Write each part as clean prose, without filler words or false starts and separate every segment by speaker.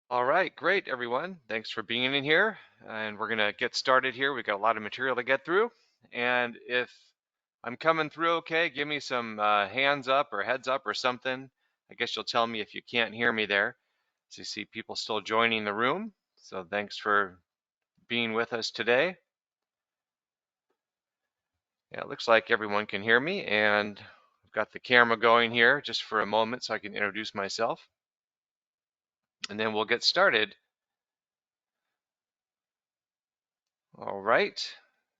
Speaker 1: All right, great, everyone. Thanks for being in here. And we're going to get started here. We've got a lot of material to get through. And if I'm coming through okay, give me some hands up or heads up or something. I guess you'll tell me if you can't hear me there. So you see people still joining the room. So thanks for being with us today. Yeah, it looks like everyone can hear me. And I've got the camera going here just for a moment so I can introduce myself. And then we'll get started. All right.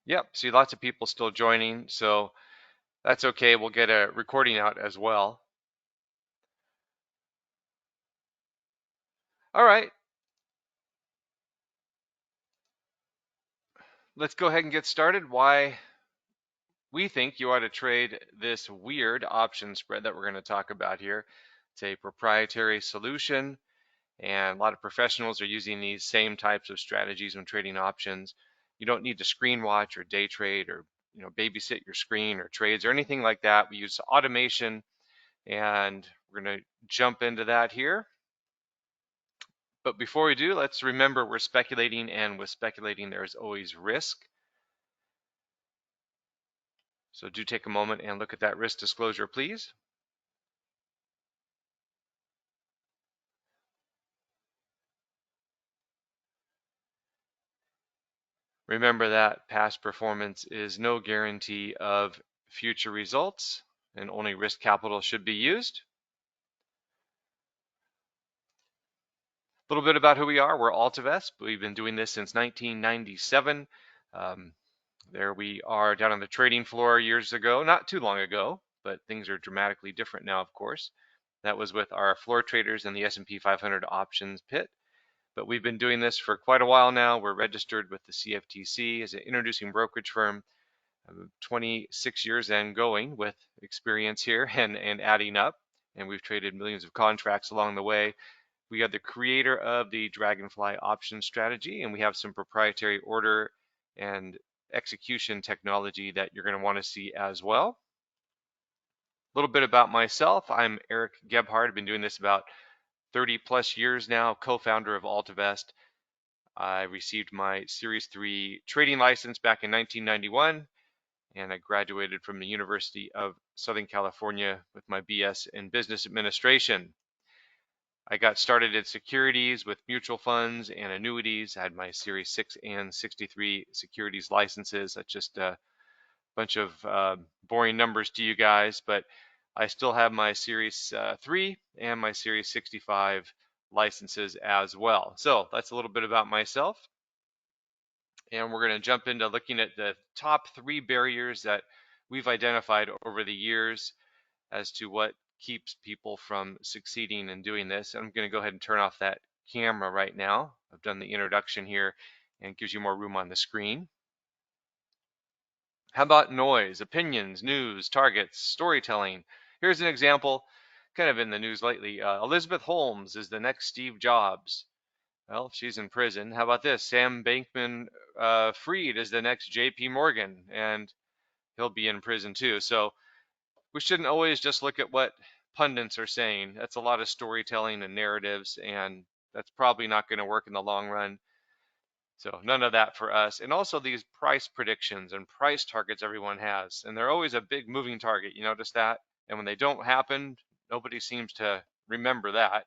Speaker 1: Yep, see lots of people still joining, so that's okay. We'll get a recording out as well. All right, let's go ahead and get started. Why we think you ought to trade this weird option spread that we're going to talk about here. It's a proprietary solution, and a lot of professionals are using these same types of strategies when trading options. You don't need to screen watch or day trade or babysit your screen or trades or anything like that. We use automation, and we're going to jump into that here. But before we do, let's remember we're speculating, and with speculating, there's always risk. So do take a moment and look at that risk disclosure, please. Remember that past performance is no guarantee of future results, and only risk capital should be used. A little bit about who we are. We're Altivest. We've been doing this since 1997. There we are down on the trading floor years ago, not too long ago, but things are dramatically different now, of course. That was with our floor traders in the S&P 500 options pit. But we've been doing this for quite a while now. We're registered with the CFTC as an introducing brokerage firm, 26 years and going with experience here and adding up. And we've traded millions of contracts along the way. We are the creator of the Dragonfly option strategy, and we have some proprietary order and execution technology that you're going to want to see as well. A little bit about myself. I'm Eric Gebhardt. I've been doing this about 30 plus years now, co-founder of Altivest. I received my Series 3 trading license back in 1991, and I graduated from the University of Southern California with my BS in Business Administration. I got started in securities with mutual funds and annuities. I had my Series 6 and 63 securities licenses. That's just a bunch of boring numbers to you guys, but I still have my Series 3 and my Series 65 licenses as well. So that's a little bit about myself. And we're going to jump into looking at the top 3 barriers that we've identified over the years as to what keeps people from succeeding in doing this. I'm going to go ahead and turn off that camera right now. I've done the introduction here and it gives you more room on the screen. How about noise, opinions, news, targets, storytelling? Here's an example, kind of in the news lately. Elizabeth Holmes is the next Steve Jobs. Well, she's in prison. How about this? Sam Bankman-Fried is the next JP Morgan, and he'll be in prison too. So we shouldn't always just look at what pundits are saying. That's a lot of storytelling and narratives, and that's probably not going to work in the long run. So none of that for us. And also these price predictions and price targets everyone has, and they're always a big moving target. You notice that? And when they don't happen, nobody seems to remember that.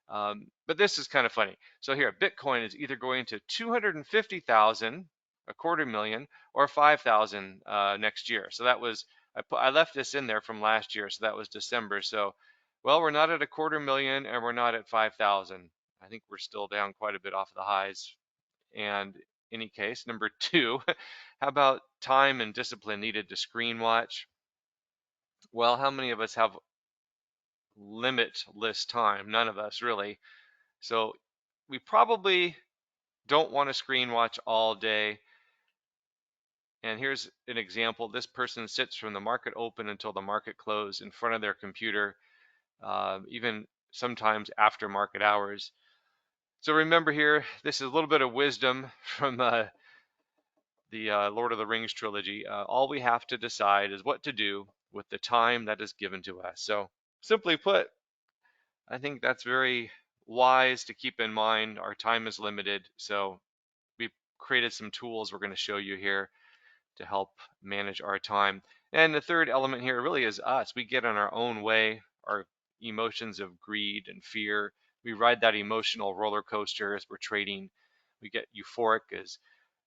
Speaker 1: But this is kind of funny. So here, Bitcoin is either going to 250,000, a quarter million, or 5,000 next year. So that was, I left this in there from last year, so that was December. So, well, we're not at a quarter million and we're not at 5,000. I think we're still down quite a bit off of the highs. And in any case, number 2, how about time and discipline needed to screen watch? Well, how many of us have limitless time? None of us really. So we probably don't want to screen watch all day. And here's an example. This person sits from the market open until the market close in front of their computer, even sometimes after market hours. So remember here, this is a little bit of wisdom from the Lord of the Rings trilogy. All we have to decide is what to do with the time that is given to us. So simply put, I think that's very wise to keep in mind our time is limited. So we've created some tools we're going to show you here to help manage our time. And the third element here really is us. We get in our own way, our emotions of greed and fear. We ride that emotional roller coaster as we're trading. We get euphoric as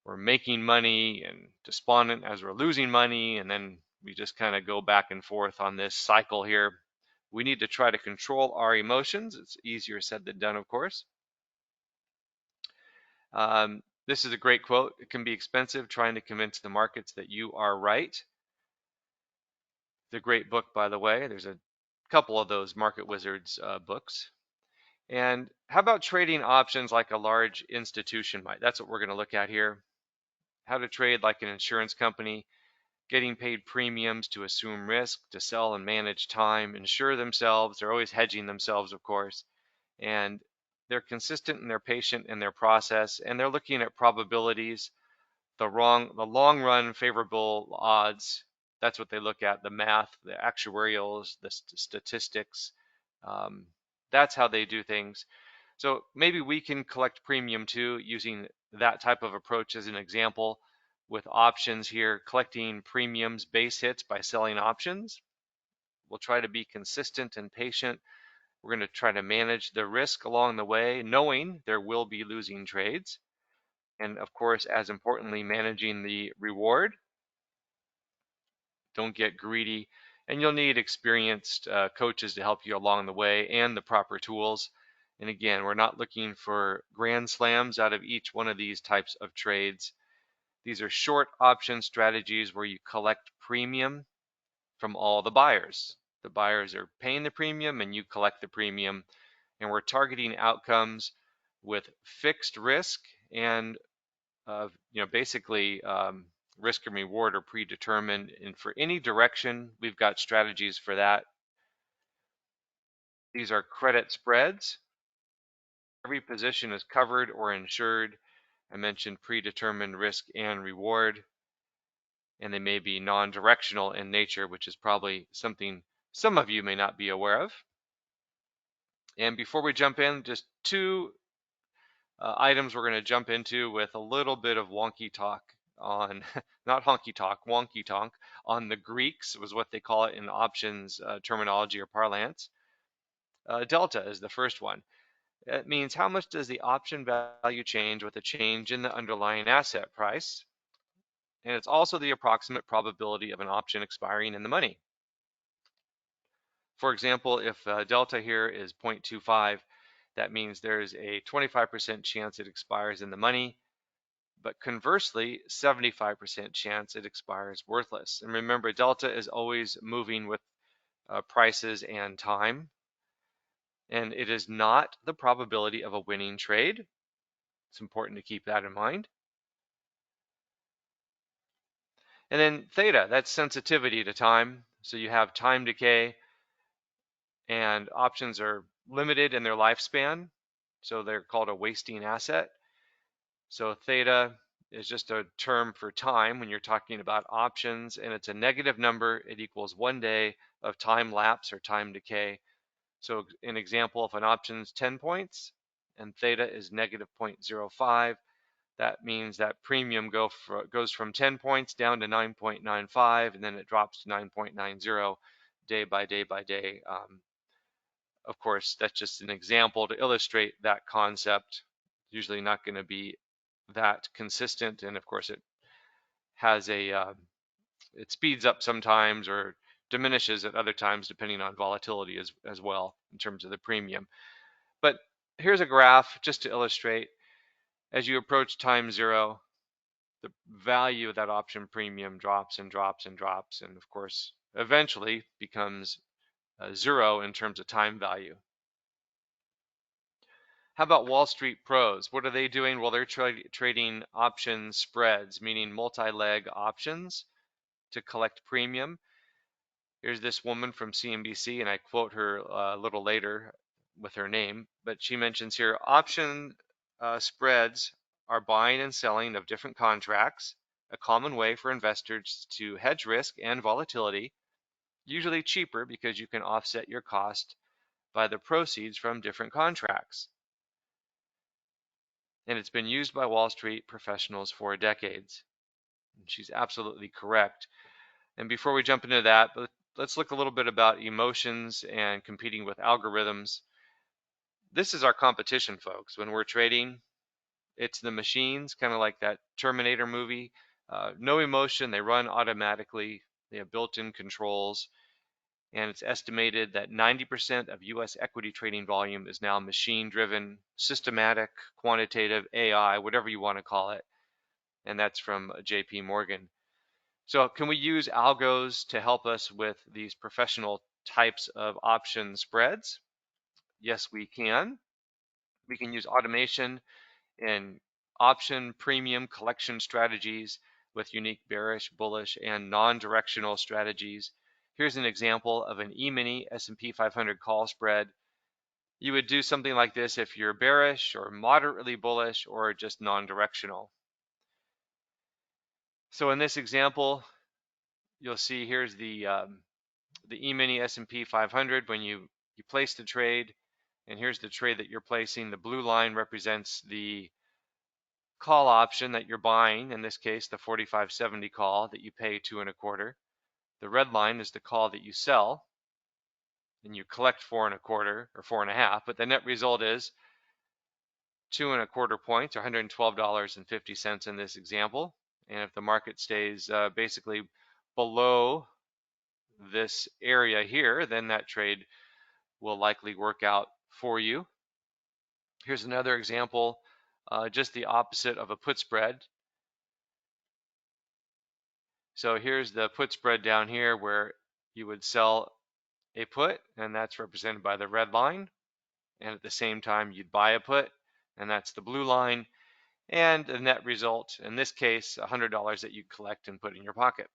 Speaker 1: we're making money and despondent as we're losing money. And then we just kind of go back and forth on this cycle here. We need to try to control our emotions. It's easier said than done, of course. This is a great quote. It can be expensive trying to convince the markets that you are right. It's a great book, by the way. There's a couple of those Market Wizards books. And how about trading options like a large institution might? That's what we're going to look at here. How to trade like an insurance company, getting paid premiums to assume risk, to sell and manage time, insure themselves. They're always hedging themselves, of course. And they're consistent and they're patient in their process, and they're looking at probabilities, the long run favorable odds. That's what they look at, the math, the actuarials, the statistics. Um, that's how they do things. So maybe we can collect premium too using that type of approach as an example with options here, collecting premiums, base hits by selling options. We'll try to be consistent and patient. We're going to try to manage the risk along the way, knowing there will be losing trades. And of course, as importantly, managing the reward. Don't get greedy. And you'll need experienced coaches to help you along the way and the proper tools. And again, we're not looking for grand slams out of each one of these types of trades. These are short option strategies where you collect premium from all the buyers. The buyers are paying the premium and you collect the premium. And we're targeting outcomes with fixed risk and basically risk and reward are predetermined. And for any direction, we've got strategies for that. These are credit spreads. Every position is covered or insured. I mentioned predetermined risk and reward. And they may be non-directional in nature, which is probably something some of you may not be aware of. And before we jump in, just two items we're going to jump into with a little bit of wonky talk on, not honky talk, wonky talk on the Greeks was what they call it in options terminology or parlance. Delta is the first one. It means how much does the option value change with a change in the underlying asset price? And it's also the approximate probability of an option expiring in the money. For example, if delta here is 0.25, that means there's a 25% chance it expires in the money, but conversely, 75% chance it expires worthless. And remember, delta is always moving with prices and time, and it is not the probability of a winning trade. It's important to keep that in mind. And then theta, that's sensitivity to time. So you have time decay, and options are limited in their lifespan, so they're called a wasting asset. So theta is just a term for time when you're talking about options, and it's a negative number. It equals 1 day of time lapse or time decay. So an example, if an option's 10 points and theta is negative 0.05, that means that premium goes from 10 points down to 9.95, and then it drops to 9.90 day by day by day. Of course, that's just an example to illustrate that concept. Usually not going to be that consistent, and of course it has it speeds up sometimes or diminishes at other times depending on volatility as well in terms of the premium. But here's a graph just to illustrate. As you approach time zero, the value of that option premium drops and drops and drops, and of course eventually becomes zero in terms of time value. How about Wall Street pros? What are they doing? Well, they're trading option spreads, meaning multi-leg options to collect premium. Here's this woman from CNBC, and I quote her a little later with her name, but she mentions here option spreads are buying and selling of different contracts, a common way for investors to hedge risk and volatility, usually cheaper because you can offset your cost by the proceeds from different contracts. And it's been used by Wall Street professionals for decades. And she's absolutely correct. And before we jump into that, let's look a little bit about emotions and competing with algorithms. This is our competition, folks. When we're trading, it's the machines, kind of like that Terminator movie. No emotion, they run automatically, they have built-in controls, and it's estimated that 90% of US equity trading volume is now machine-driven, systematic, quantitative, AI, whatever you want to call it. And that's from JP Morgan. So can we use algos to help us with these professional types of option spreads? Yes, we can. We can use automation and option premium collection strategies with unique bearish, bullish, and non-directional strategies. Here's an example of an E-mini S&P 500 call spread. You would do something like this if you're bearish or moderately bullish or just non-directional. So in this example, you'll see here's the E-mini S&P 500 when you place the trade, and here's the trade that you're placing. The blue line represents the call option that you're buying, in this case the 45.70 call that you pay 2.25. The red line is the call that you sell, and you collect 4.25 or 4.5, but the net result is 2.25 points, or $112.50 in this example. And if the market stays basically below this area here, then that trade will likely work out for you. Here's another example, just the opposite of a put spread. So here's the put spread down here where you would sell a put, and that's represented by the red line. And at the same time, you'd buy a put, and that's the blue line. And the net result, in this case, $100 that you collect and put in your pocket.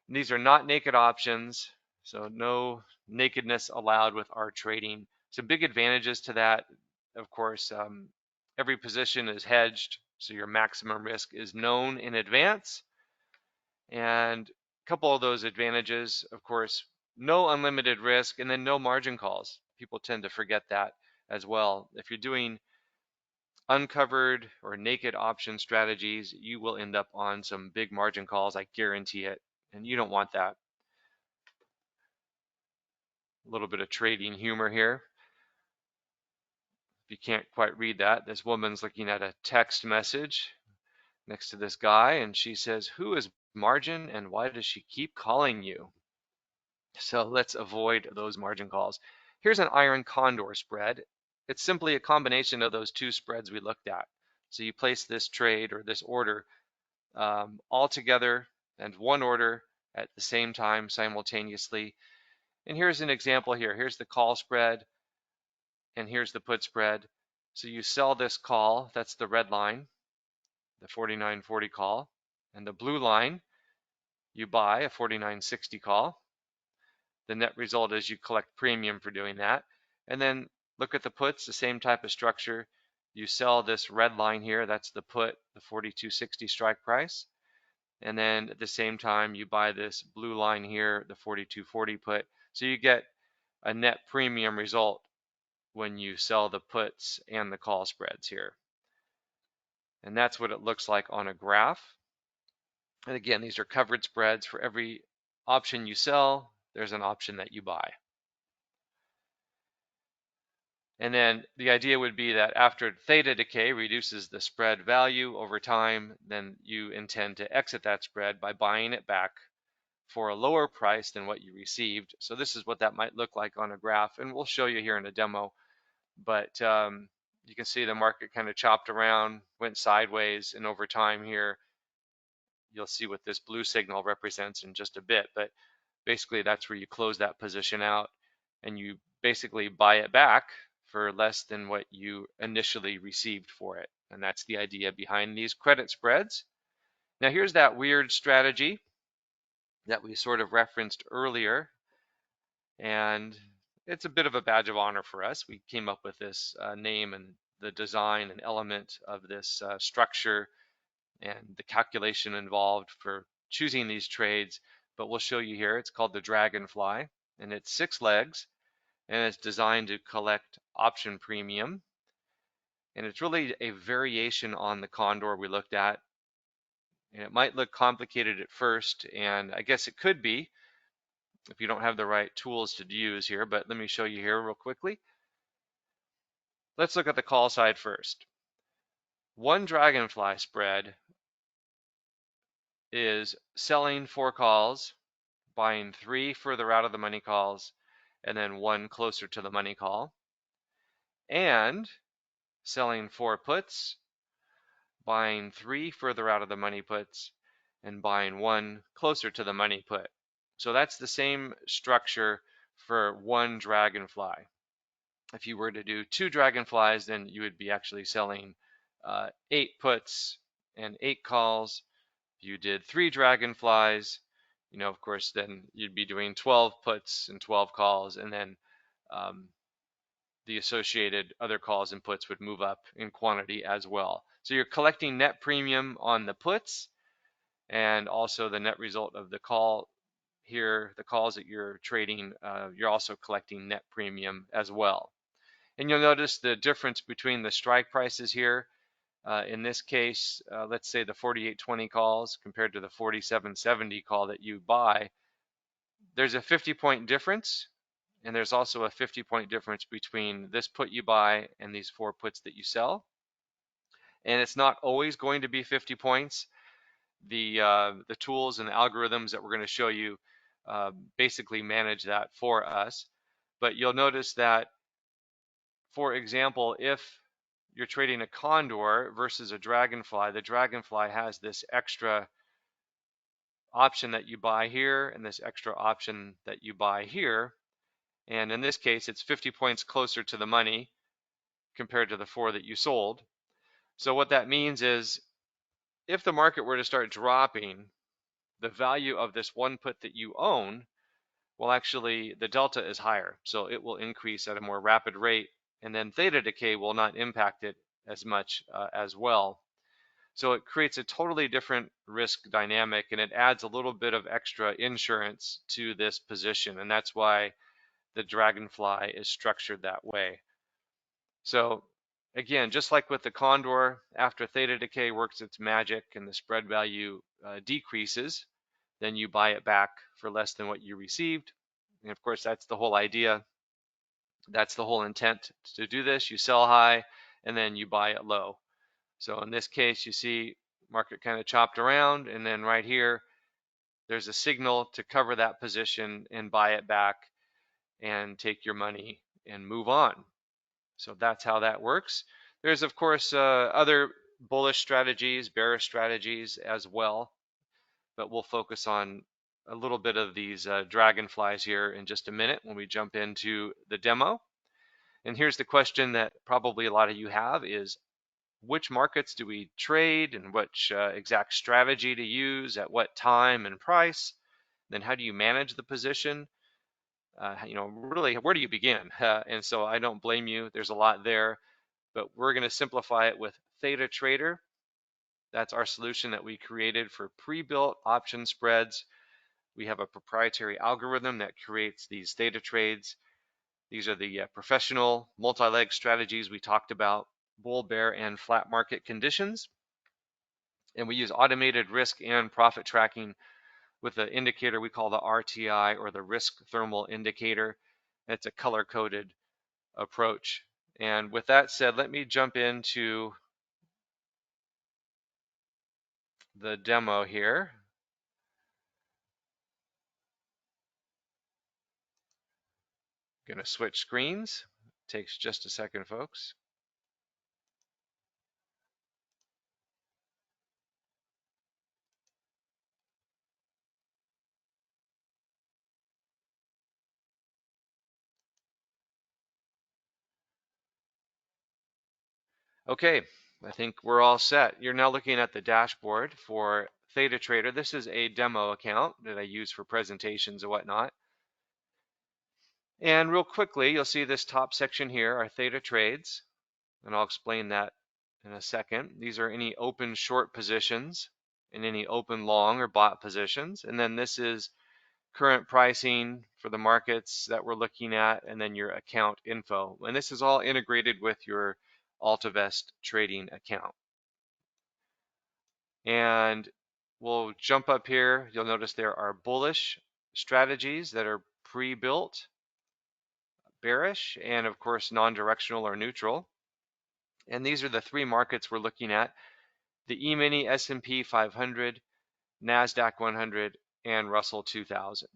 Speaker 1: And these are not naked options, so no nakedness allowed with our trading. Some big advantages to that, of course, every position is hedged, so your maximum risk is known in advance. And a couple of those advantages, of course, no unlimited risk, and then no margin calls. People tend to forget that as well. If you're doing uncovered or naked option strategies, you will end up on some big margin calls, I guarantee it, and you don't want that. A little bit of trading humor here. If you can't quite read that, this woman's looking at a text message next to this guy, and she says, "Who is Margin, and why does she keep calling you?" So let's avoid those margin calls. Here's an iron condor spread. It's simply a combination of those two spreads we looked at. So you place this trade or this order all together and one order at the same time simultaneously. And here's an example here. Here's the call spread, and here's the put spread. So you sell this call, that's the red line, the 49.40 call, and the blue line, you buy a 49.60 call. The net result is you collect premium for doing that. And then look at the puts, the same type of structure. You sell this red line here, that's the put, the 42.60 strike price. And then at the same time, you buy this blue line here, the 42.40 put. So you get a net premium result when you sell the puts and the call spreads here. And that's what it looks like on a graph. And again, these are covered spreads. For every option you sell, there's an option that you buy. And then the idea would be that after theta decay reduces the spread value over time, then you intend to exit that spread by buying it back for a lower price than what you received. So this is what that might look like on a graph, and we'll show you here in a demo. But you can see the market kind of chopped around, went sideways, and over time here, you'll see what this blue signal represents in just a bit. But basically, that's where you close that position out, and you basically buy it back for less than what you initially received for it. And that's the idea behind these credit spreads. Now, here's that weird strategy that we sort of referenced earlier. And it's a bit of a badge of honor for us. We came up with this name and the design and element of this structure and the calculation involved for choosing these trades. But we'll show you here. It's called the Dragonfly, and it's 6 legs. and it's designed to collect option premium. And it's really a variation on the condor we looked at. And it might look complicated at first, and I guess it could be if you don't have the right tools to use here, but let me show you here real quickly. Let's look at the call side first. One dragonfly spread is selling 4 calls, buying 3 further out of the money calls, and then 1 closer to the money call, and selling 4 puts, buying 3 further out of the money puts, and buying 1 closer to the money put. So that's the same structure for one dragonfly. If you were to do 2 dragonflies, then you would be actually selling 8 puts and 8 calls. If you did 3 dragonflies, of course, then you'd be doing 12 puts and 12 calls, and then the associated other calls and puts would move up in quantity as well. So you're collecting net premium on the puts, and also the net result of the call here, the calls that you're trading, you're also collecting net premium as well. And you'll notice the difference between the strike prices here. In this case, let's say the 48.20 calls compared to the 47.70 call that you buy, there's a 50-point difference, and there's also a 50-point difference between this put you buy and these 4 puts that you sell. And it's not always going to be 50 points. The tools and the algorithms that we're going to show you basically manage that for us. But you'll notice that, for example, if you're trading a condor versus a dragonfly, the dragonfly has this extra option that you buy here and this extra option that you buy here. And in this case, it's 50 points closer to the money compared to the 4 that you sold. So what that means is if the market were to start dropping, the value of this one put that you own, well, actually the delta is higher. So it will increase at a more rapid rate, and then theta decay will not impact it as much as well. So it creates a totally different risk dynamic, and it adds a little bit of extra insurance to this position. And that's why the dragonfly is structured that way. So again, just like with the condor, after theta decay works its magic and the spread value decreases, then you buy it back for less than what you received. And of course, that's the whole idea. That's the whole intent to do this. You sell high and then you buy it low. So in this case, you see market kind of chopped around, and then right here, there's a signal to cover that position and buy it back and take your money and move on. So that's how that works. There's, of course, other bullish strategies, bearish strategies as well, but we'll focus on a little bit of these dragonflies here in just a minute when we jump into the demo. And here's the question that probably a lot of you have is, which markets do we trade and which exact strategy to use at what time and price? Then how do you manage the position? Really, where do you begin? And so I don't blame you. There's a lot there, but we're going to simplify it with ThetaTrader. That's our solution that we created for pre-built option spreads. We have a proprietary algorithm that creates these theta trades. These are the professional multi-leg strategies we talked about, bull, bear, and flat market conditions. And we use automated risk and profit tracking with an indicator we call the RTI, or the risk thermal indicator. It's a color-coded approach. And with that said, let me jump into the demo here. Going to switch screens. Takes just a second, folks. Okay, I think we're all set. You're now looking at the dashboard for ThetaTrader. This is a demo account that I use for presentations and whatnot. And real quickly, you'll see this top section here are theta trades, and I'll explain that in a second. These are any open short positions and any open long or bought positions. And then this is current pricing for the markets that we're looking at, and then your account info. And this is all integrated with your AltaVest trading account. And we'll jump up here. You'll notice there are bullish strategies that are pre-built, bearish, and of course non-directional or neutral. And these are the three markets we're looking at: the E-mini, S&P 500, NASDAQ 100, and Russell 2000.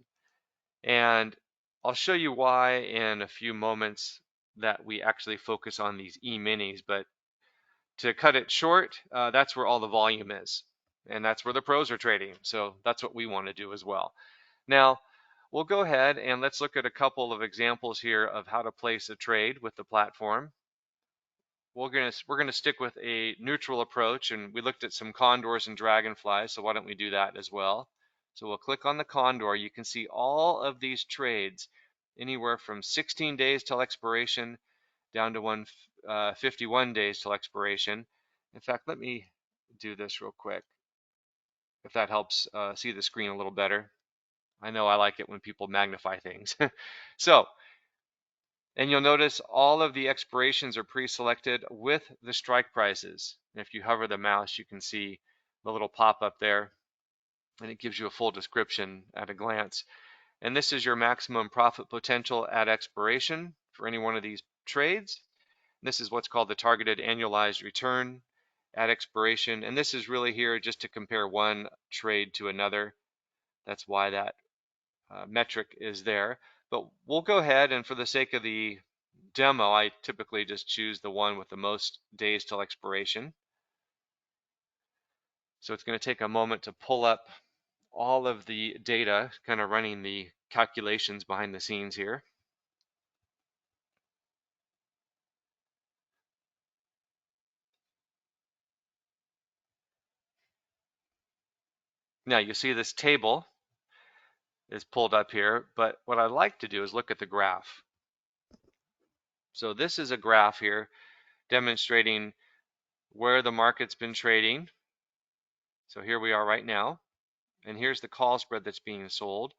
Speaker 1: And I'll show you why in a few moments that we actually focus on these E-minis. But to cut it short, that's where all the volume is. And that's where the pros are trading. So that's what we want to do as well. Now, we'll go ahead and let's look at a couple of examples here of how to place a trade with the platform. We're gonna stick with a neutral approach, and we looked at some condors and dragonflies, so why don't we do that as well? So we'll click on the condor. You can see all of these trades anywhere from 16 days till expiration down to 51 days till expiration. In fact, let me do this real quick, if that helps see the screen a little better. I know I like it when people magnify things. So, and you'll notice all of the expirations are pre-selected with the strike prices. And if you hover the mouse, you can see the little pop-up there, and it gives you a full description at a glance. And this is your maximum profit potential at expiration for any one of these trades. This is what's called the targeted annualized return at expiration. And this is really here just to compare one trade to another. That's why that metric is there. But we'll go ahead, and for the sake of the demo, I typically just choose the one with the most days till expiration. So it's going to take a moment to pull up all of the data, kind of running the calculations behind the scenes here. Now you see this table is pulled up here, but what I like to do is look at the graph. So this is a graph here demonstrating where the market's been trading. So here we are right now, and here's the call spread that's being sold.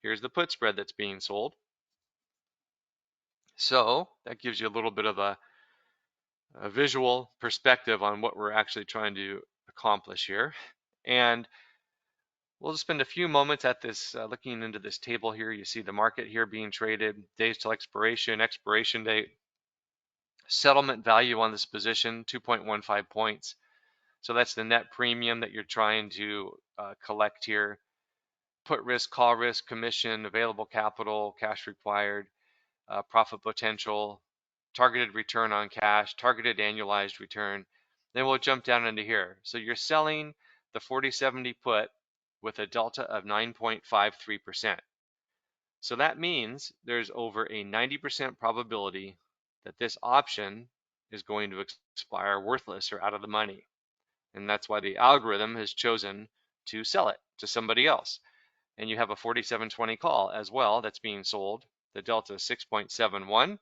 Speaker 1: Here's the put spread that's being sold. So that gives you a little bit of a visual perspective on what we're actually trying to accomplish here. And we'll just spend a few moments at this, looking into this table here. You see the market here being traded, days till expiration, expiration date, settlement value on this position, 2.15 points. So that's the net premium that you're trying to collect here. Put risk, call risk, commission, available capital, cash required, profit potential, targeted return on cash, targeted annualized return. Then we'll jump down into here. So you're selling the 40/70 put with a delta of 9.53%. So that means there's over a 90% probability that this option is going to expire worthless or out of the money. And that's why the algorithm has chosen to sell it to somebody else. And you have a 47/20 call as well that's being sold. The delta is 6.71.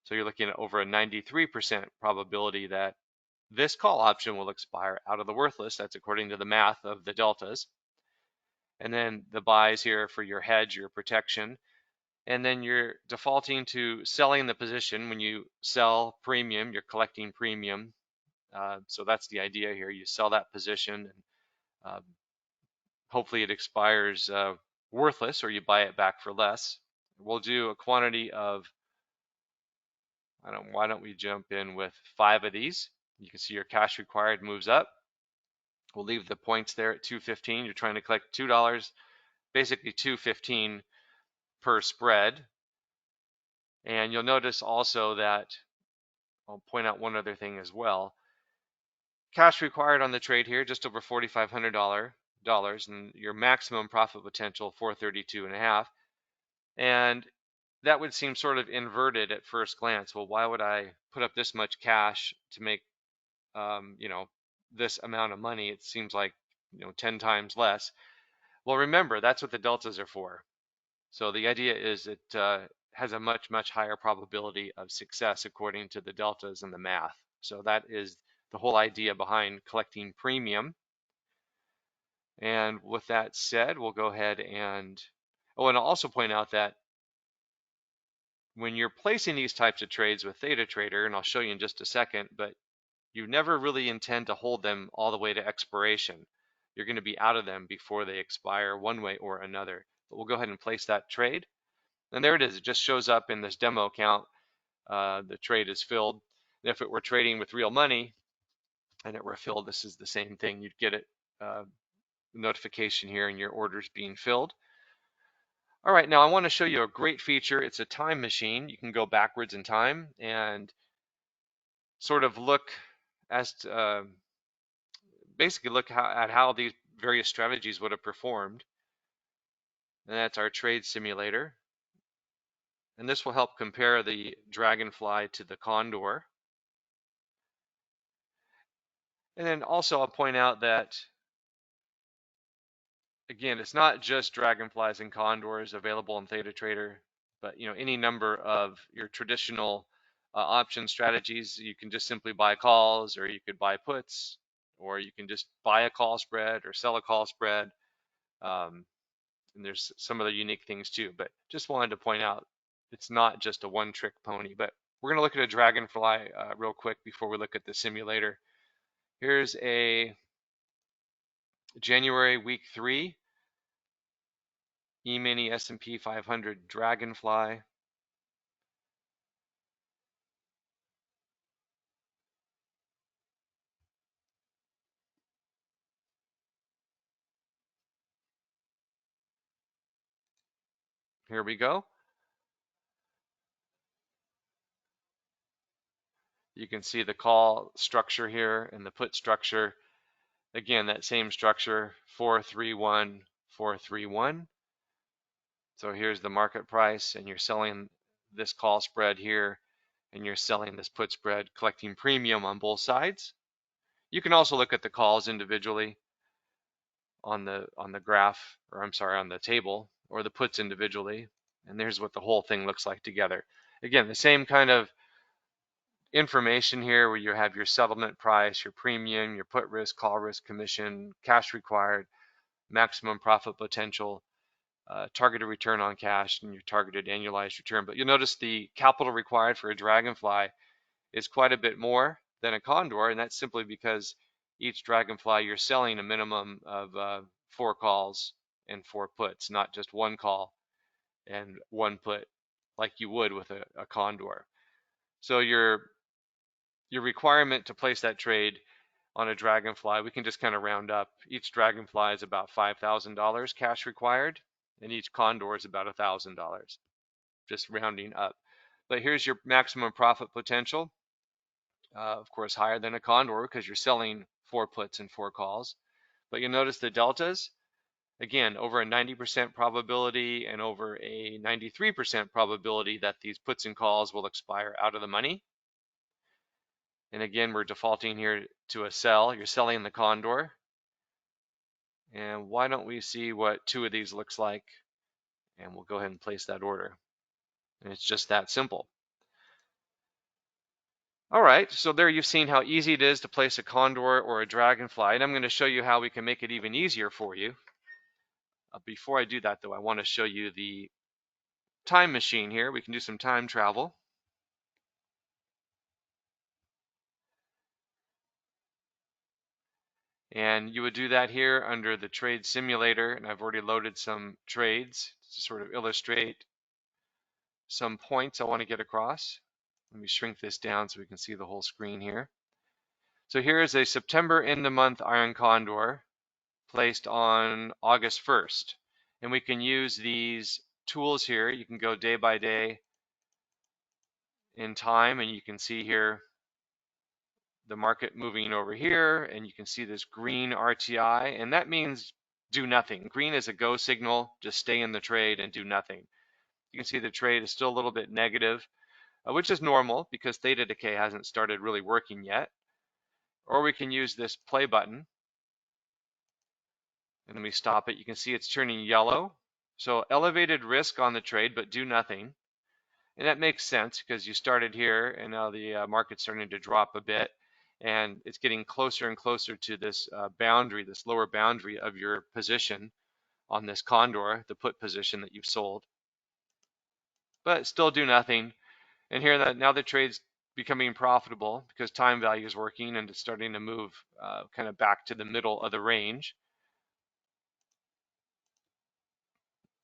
Speaker 1: So you're looking at over a 93% probability that this call option will expire out of the worthless. That's according to the math of the deltas. And then the buys here for your hedge, your protection. And then you're defaulting to selling the position. When you sell premium, you're collecting premium. So that's the idea here. You sell that position, and hopefully it expires worthless, or you buy it back for less. We'll do a quantity of, why don't we jump in with 5 of these? You can see your cash required moves up. We'll leave the points there at 215. You're trying to collect $2, basically 215 per spread. And you'll notice also that, I'll point out one other thing as well. Cash required on the trade here, just over $4,500, and your maximum profit potential, 432.5. And that would seem sort of inverted at first glance. Well, why would I put up this much cash to make, this amount of money? It seems like, 10 times less. Well, remember, that's what the deltas are for. So the idea is it has a much, much higher probability of success according to the deltas and the math. So that is the whole idea behind collecting premium. And with that said, we'll go ahead and Oh, and I'll also point out that when you're placing these types of trades with ThetaTrader, and I'll show you in just a second, but you never really intend to hold them all the way to expiration. You're going to be out of them before they expire one way or another. But we'll go ahead and place that trade. And there it is. It just shows up in this demo account. The trade is filled. And if it were trading with real money and it were filled, this is the same thing. You'd get it notification here and your orders being filled. All right, now I want to show you a great feature. It's a time machine. You can go backwards in time and sort of look as to, basically look at how these various strategies would have performed. And that's our trade simulator. And this will help compare the Dragonfly to the Condor. And then also I'll point out that, again, it's not just Dragonflies and Condors available in ThetaTrader, but any number of your traditional option strategies. You can just simply buy calls, or you could buy puts, or you can just buy a call spread or sell a call spread. And there's some other unique things too, but just wanted to point out it's not just a one-trick pony. But we're going to look at a Dragonfly real quick before we look at the simulator. Here's a January week 3 E-mini S&P 500 Dragonfly. Here we go. You can see the call structure here and the put structure. Again, that same structure, 431, 431. So here's the market price, and you're selling this call spread here, and you're selling this put spread, collecting premium on both sides. You can also look at the calls individually on the graph, or I'm sorry, on the table, or the puts individually. And there's what the whole thing looks like together. Again, the same kind of information here where you have your settlement price, your premium, your put risk, call risk, commission, cash required, maximum profit potential, targeted return on cash, and your targeted annualized return. But you'll notice the capital required for a Dragonfly is quite a bit more than a Condor, and that's simply because each Dragonfly you're selling a minimum of 4 calls and 4 puts, not just 1 call and 1 put like you would with a Condor. So your requirement to place that trade on a Dragonfly, we can just kind of round up. Each Dragonfly is about $5,000 cash required, and each Condor is about $1,000, just rounding up. But here's your maximum profit potential. Of course, higher than a Condor because you're selling 4 puts and 4 calls. But you'll notice the deltas, again, over a 90% probability and over a 93% probability that these puts and calls will expire out of the money. And again, we're defaulting here to a sell. You're selling the Condor. And why don't we see what 2 of these looks like? And we'll go ahead and place that order. And it's just that simple. All right, so there you've seen how easy it is to place a Condor or a Dragonfly. And I'm going to show you how we can make it even easier for you. Before I do that, though, I want to show you the time machine here. We can do some time travel. And you would do that here under the trade simulator. And I've already loaded some trades to sort of illustrate some points I want to get across. Let me shrink this down so we can see the whole screen here. So here is a September in the month Iron Condor placed on August 1st. And we can use these tools here. You can go day by day in time, and you can see here the market moving over here, and you can see this green RTI, and that means do nothing. Green is a go signal, just stay in the trade and do nothing. You can see the trade is still a little bit negative, which is normal because theta decay hasn't started really working yet. Or we can use this play button, and then we stop it. You can see it's turning yellow. So elevated risk on the trade, but do nothing. And that makes sense because you started here and now the market's starting to drop a bit, and it's getting closer and closer to this boundary, this lower boundary of your position on this condor, the put position that you've sold, but still do nothing. And here that now the trade's becoming profitable because time value is working and it's starting to move kind of back to the middle of the range.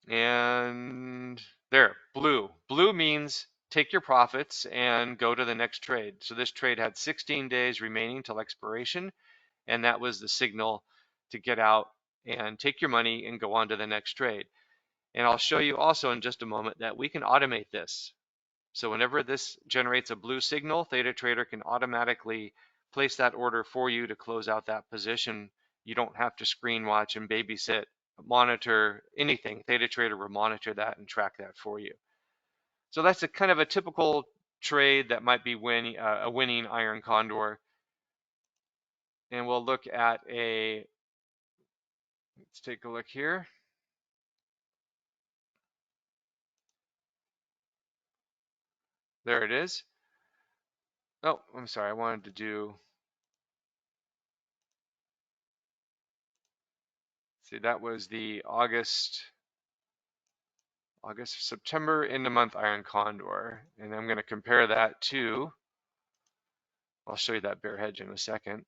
Speaker 1: And there, blue. Blue means take your profits and go to the next trade. So this trade had 16 days remaining till expiration, and that was the signal to get out and take your money and go on to the next trade. And I'll show you also in just a moment that we can automate this. So whenever this generates a blue signal, ThetaTrader can automatically place that order for you to close out that position. You don't have to screen watch and babysit, monitor anything. ThetaTrader will monitor that and track that for you. So that's a kind of a typical trade that might be a winning iron condor. And we'll look at let's take a look here. There it is. Oh, I'm sorry. I wanted to do, see, that was the September in the month iron condor. And I'm going to compare that to, I'll show you that bear hedge in a second.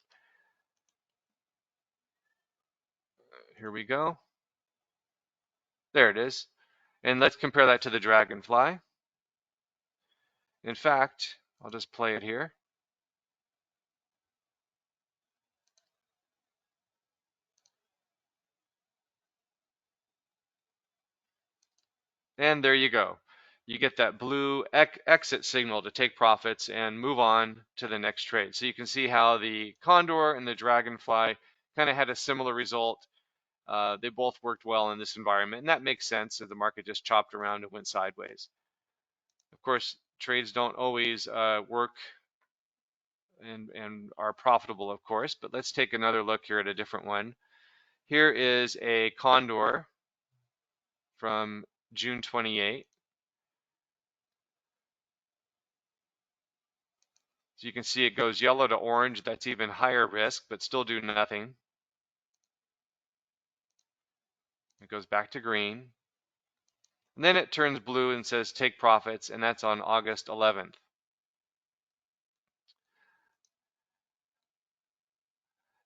Speaker 1: Here we go. There it is. And let's compare that to the dragonfly. In fact, I'll just play it here. And there you go. You get that blue exit signal to take profits and move on to the next trade. So you can see how the condor and the dragonfly kind of had a similar result. They both worked well in this environment, and that makes sense if the market just chopped around and went sideways. Of course, trades don't always work and are profitable, of course, but let's take another look here at a different one. Here is a condor from June 28. So you can see it goes yellow to orange. That's even higher risk, but still do nothing. It goes back to green. And then it turns blue and says take profits, and that's on August 11th.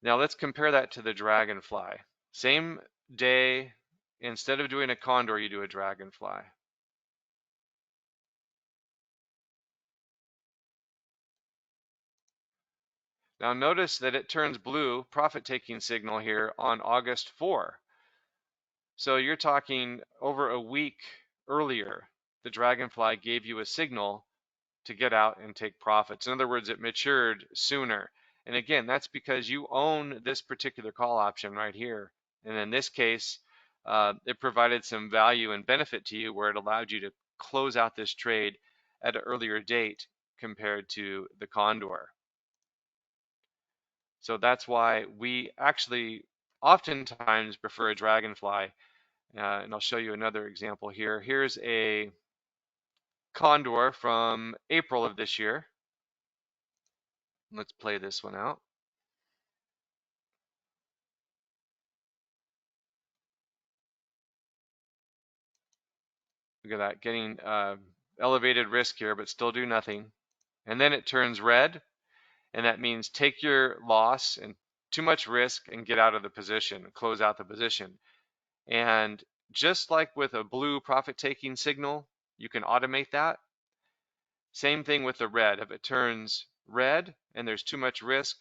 Speaker 1: Now let's compare that to the dragonfly. Same day, instead of doing a condor, you do a dragonfly. Now notice that it turns blue, profit-taking signal here, on August 4. So you're talking over a week earlier, the dragonfly gave you a signal to get out and take profits. In other words, it matured sooner. And again, that's because you own this particular call option right here. And in this case, it provided some value and benefit to you where it allowed you to close out this trade at an earlier date compared to the condor. So that's why we actually oftentimes prefer a dragonfly. And I'll show you another example here. Here's a condor from April of this year. Let's play this one out. Look at that, getting elevated risk here, but still do nothing. And then it turns red, and that means take your loss and too much risk and get out of the position, close out the position. And just like with a blue profit-taking signal, you can automate that. Same thing with the red. If it turns red and there's too much risk,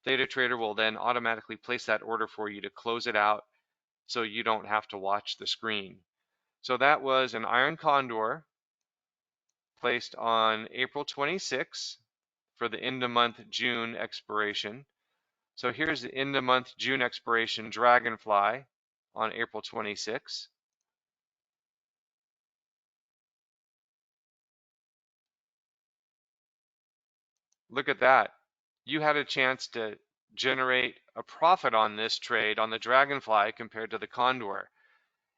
Speaker 1: ThetaTrader will then automatically place that order for you to close it out so you don't have to watch the screen. So that was an iron condor placed on April 26 for the end of month June expiration. So here's the end of month June expiration dragonfly on April 26. Look at that. You had a chance to generate a profit on this trade on the dragonfly compared to the condor.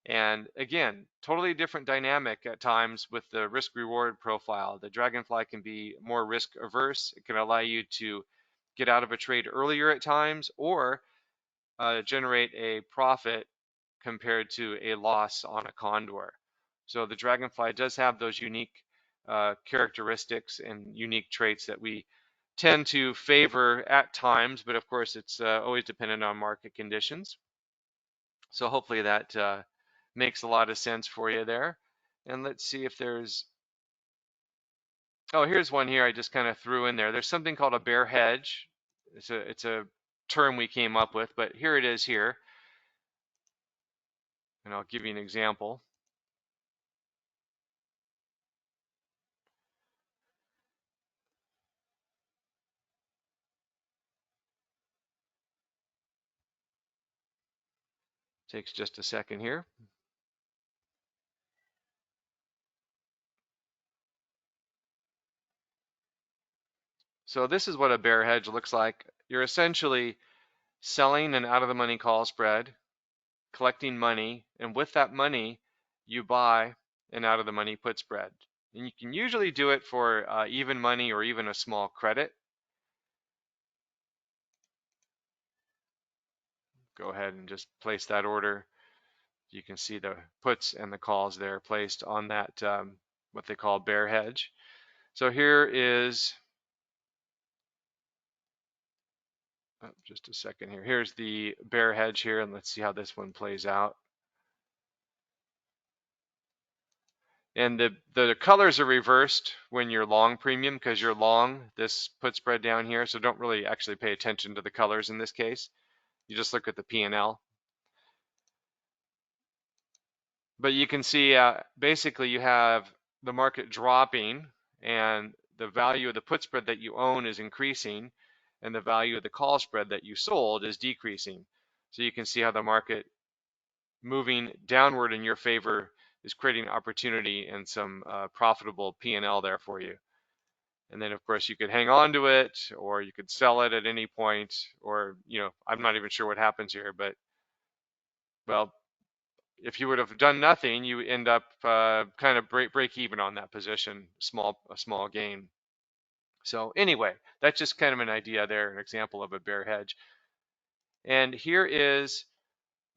Speaker 1: And again, totally different dynamic at times with the risk reward profile. The dragonfly can be more risk averse. It can allow you to get out of a trade earlier at times or generate a profit compared to a loss on a condor. So the dragonfly does have those unique characteristics and unique traits that we tend to favor at times, but of course it's always dependent on market conditions. So hopefully that makes a lot of sense for you there. And let's see if there's, oh, here's one here I just kind of threw in there. There's something called a bear hedge. It's a term we came up with, but here it is here. And I'll give you an example. Takes just a second here. So this is what a bear hedge looks like. You're essentially selling an out of the money call spread, collecting money, and with that money, you buy an out of the money put spread. And you can usually do it for even money or even a small credit. Go ahead and just place that order. You can see the puts and the calls there placed on that what they call bear hedge. So here is, oh, just a second here. Here's the bear hedge here, and let's see how this one plays out. And the colors are reversed when you're long premium because you're long this put spread down here. So don't really actually pay attention to the colors in this case. You just look at the P&L. But you can see basically you have the market dropping and the value of the put spread that you own is increasing and the value of the call spread that you sold is decreasing. So you can see how the market moving downward in your favor is creating opportunity and some profitable P&L there for you. And then of course you could hang on to it or you could sell it at any point, or I'm not even sure what happens here, but well, if you would have done nothing, you end up kind of break even on that position, a small gain. So anyway, that's just kind of an idea there, an example of a bear hedge. And here is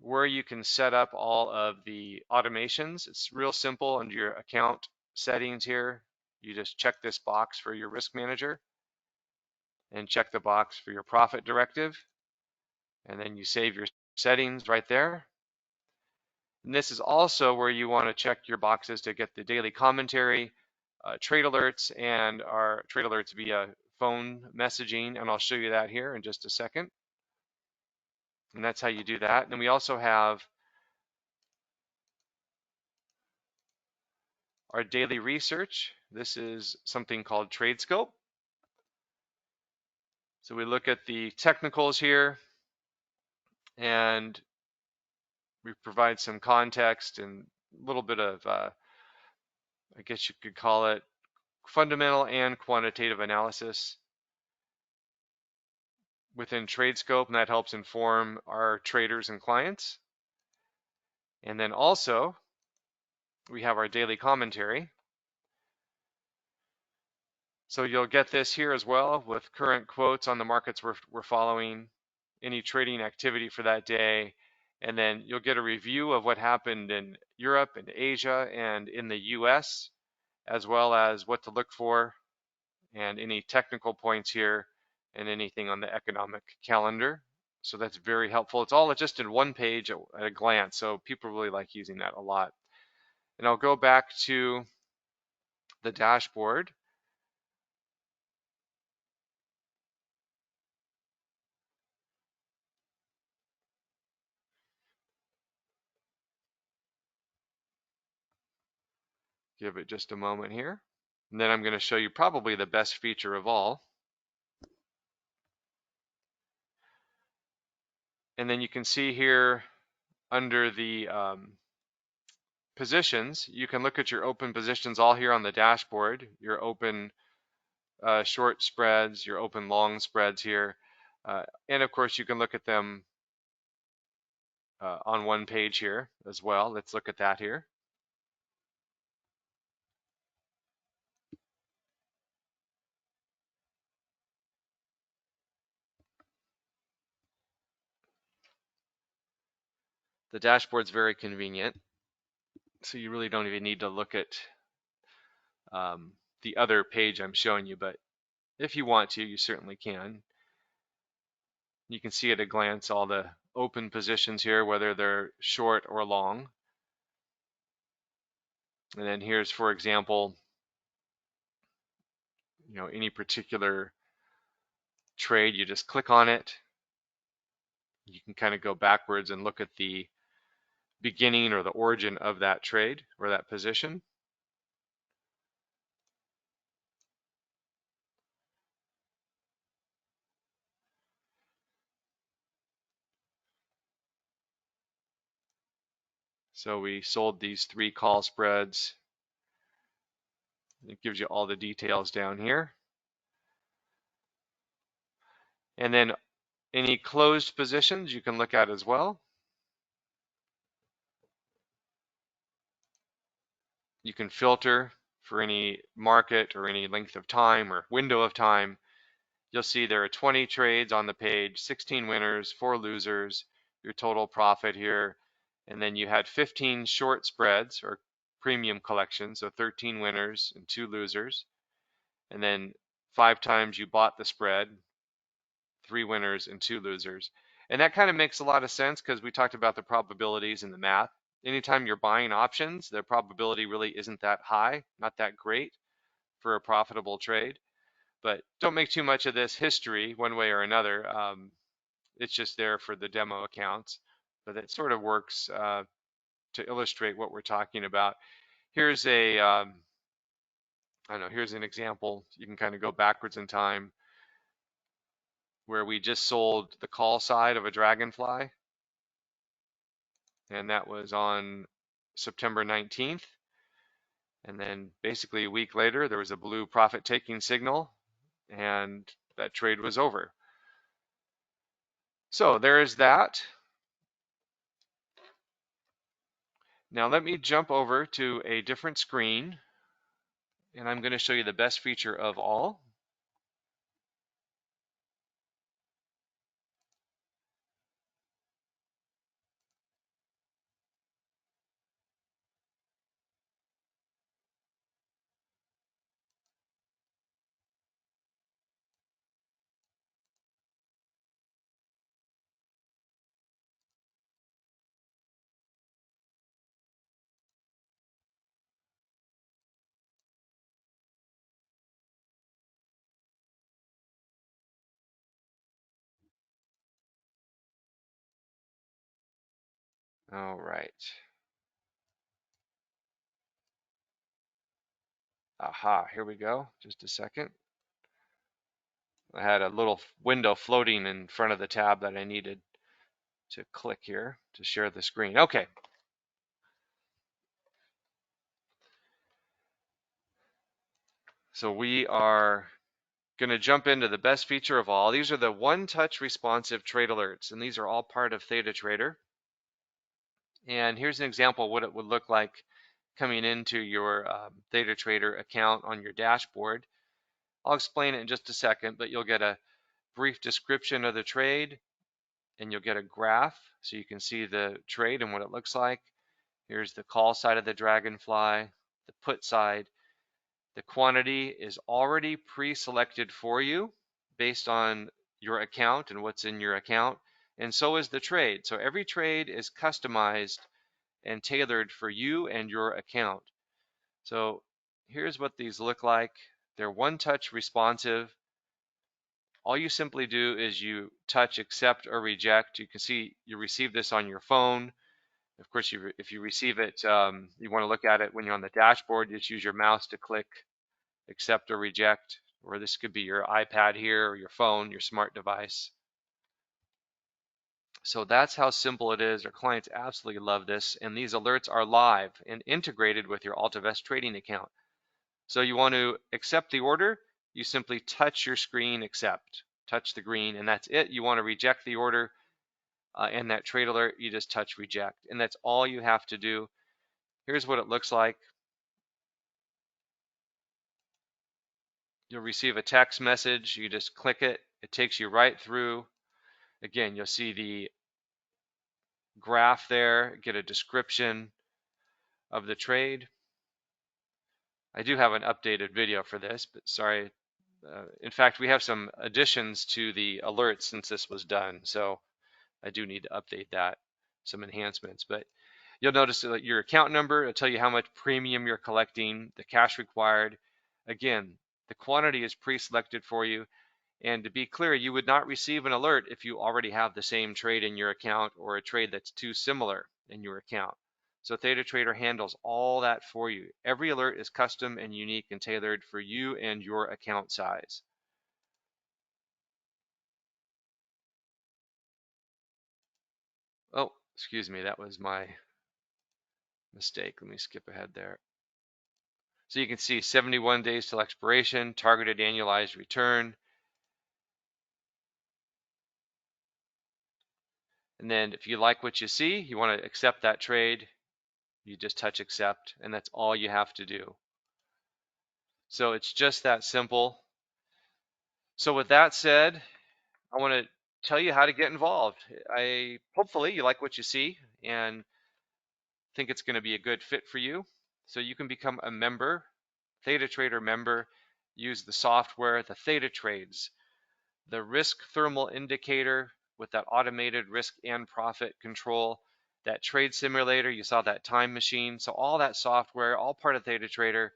Speaker 1: where you can set up all of the automations. It's real simple under your account settings here. You just check this box for your risk manager and check the box for your profit directive. And then you save your settings right there. And this is also where you want to check your boxes to get the daily commentary, trade alerts, and our trade alerts via phone messaging. And I'll show you that here in just a second. And that's how you do that. And we also have our daily research. This is something called TradeScope. So we look at the technicals here and we provide some context and a little bit of, I guess you could call it fundamental and quantitative analysis within TradeScope, and that helps inform our traders and clients. And then also we have our daily commentary. So you'll get this here as well with current quotes on the markets we're following, any trading activity for that day, and then you'll get a review of what happened in Europe and Asia and in the US, as well as what to look for and any technical points here and anything on the economic calendar. So that's very helpful. It's all just in one page at a glance. So people really like using that a lot. And I'll go back to the dashboard. Give it just a moment here. And then I'm going to show you probably the best feature of all. And then you can see here under the positions, you can look at your open positions all here on the dashboard, your open short spreads, your open long spreads here. And of course, you can look at them on one page here as well. Let's look at that here. The dashboard's very convenient, so you really don't even need to look at the other page I'm showing you, but if you want to, you certainly can. You can see at a glance all the open positions here, whether they're short or long. And then here's, for example, any particular trade, you just click on it. You can kind of go backwards and look at the beginning or the origin of that trade or that position. So we sold these 3 call spreads. It gives you all the details down here. And then any closed positions you can look at as well. You can filter for any market or any length of time or window of time. You'll see there are 20 trades on the page, 16 winners, 4 losers, your total profit here. And then you had 15 short spreads or premium collections, so 13 winners and 2 losers. And then 5 times you bought the spread, 3 winners and 2 losers. And that kind of makes a lot of sense because we talked about the probabilities in the math. Anytime you're buying options, the probability really isn't that high, not that great for a profitable trade. But don't make too much of this history one way or another. It's just there for the demo accounts, but it sort of works to illustrate what we're talking about. Here's a, I don't know, here's an example. You can kind of go backwards in time where we just sold the call side of a dragonfly, and that was on September 19th. And then basically a week later, there was a blue profit taking signal, and that trade was over. So there is that. Now let me jump over to a different screen, and I'm going to show you the best feature of all. All right. Aha, here we go. Just a second. I had a little window floating in front of the tab that I needed to click here to share the screen. Okay. So we are going to jump into the best feature of all. These are the one-touch responsive trade alerts, and these are all part of ThetaTrader. And here's an example of what it would look like coming into your ThetaTrader account on your dashboard. I'll explain it in just a second, but you'll get a brief description of the trade, and you'll get a graph so you can see the trade and what it looks like. Here's the call side of the dragonfly, the put side. The quantity is already pre-selected for you based on your account and what's in your account, and so is the trade. So every trade is customized and tailored for you and your account. So here's what these look like. They're one-touch responsive. All you simply do is you touch accept or reject. You can see you receive this on your phone. Of course, if you receive it, you want to look at it when you're on the dashboard. Just use your mouse to click accept or reject, or this could be your iPad here or your phone, your smart device. So that's how simple it is. Our clients absolutely love this, and these alerts are live and integrated with your AltaVest trading account. So you want to accept the order, you simply touch your screen, accept, touch the green, and that's it. You want to reject the order and that trade alert, you just touch reject, and that's all you have to do. Here's what it looks like. You'll receive a text message, you just click it, it takes you right through. Again, you'll see the graph there, get a description of the trade. I do have an updated video for this, but sorry. In fact, we have some additions to the alerts since this was done, so I do need to update that, some enhancements. But you'll notice that your account number will tell you how much premium you're collecting, the cash required. Again, the quantity is pre-selected for you. And to be clear, you would not receive an alert if you already have the same trade in your account or a trade that's too similar in your account. So ThetaTrader handles all that for you. Every alert is custom and unique and tailored for you and your account size. Oh, excuse me, that was my mistake. Let me skip ahead there. So you can see 71 days till expiration, targeted annualized return. And then if you like what you see, you want to accept that trade, you just touch accept, and that's all you have to do. So it's just that simple. So with that said, I want to tell you how to get involved. Hopefully you like what you see and think it's going to be a good fit for you. So you can become a member, ThetaTrader member, use the software, the ThetaTrades, the risk thermal indicator with that automated risk and profit control, that trade simulator, you saw that time machine. So all that software, all part of ThetaTrader,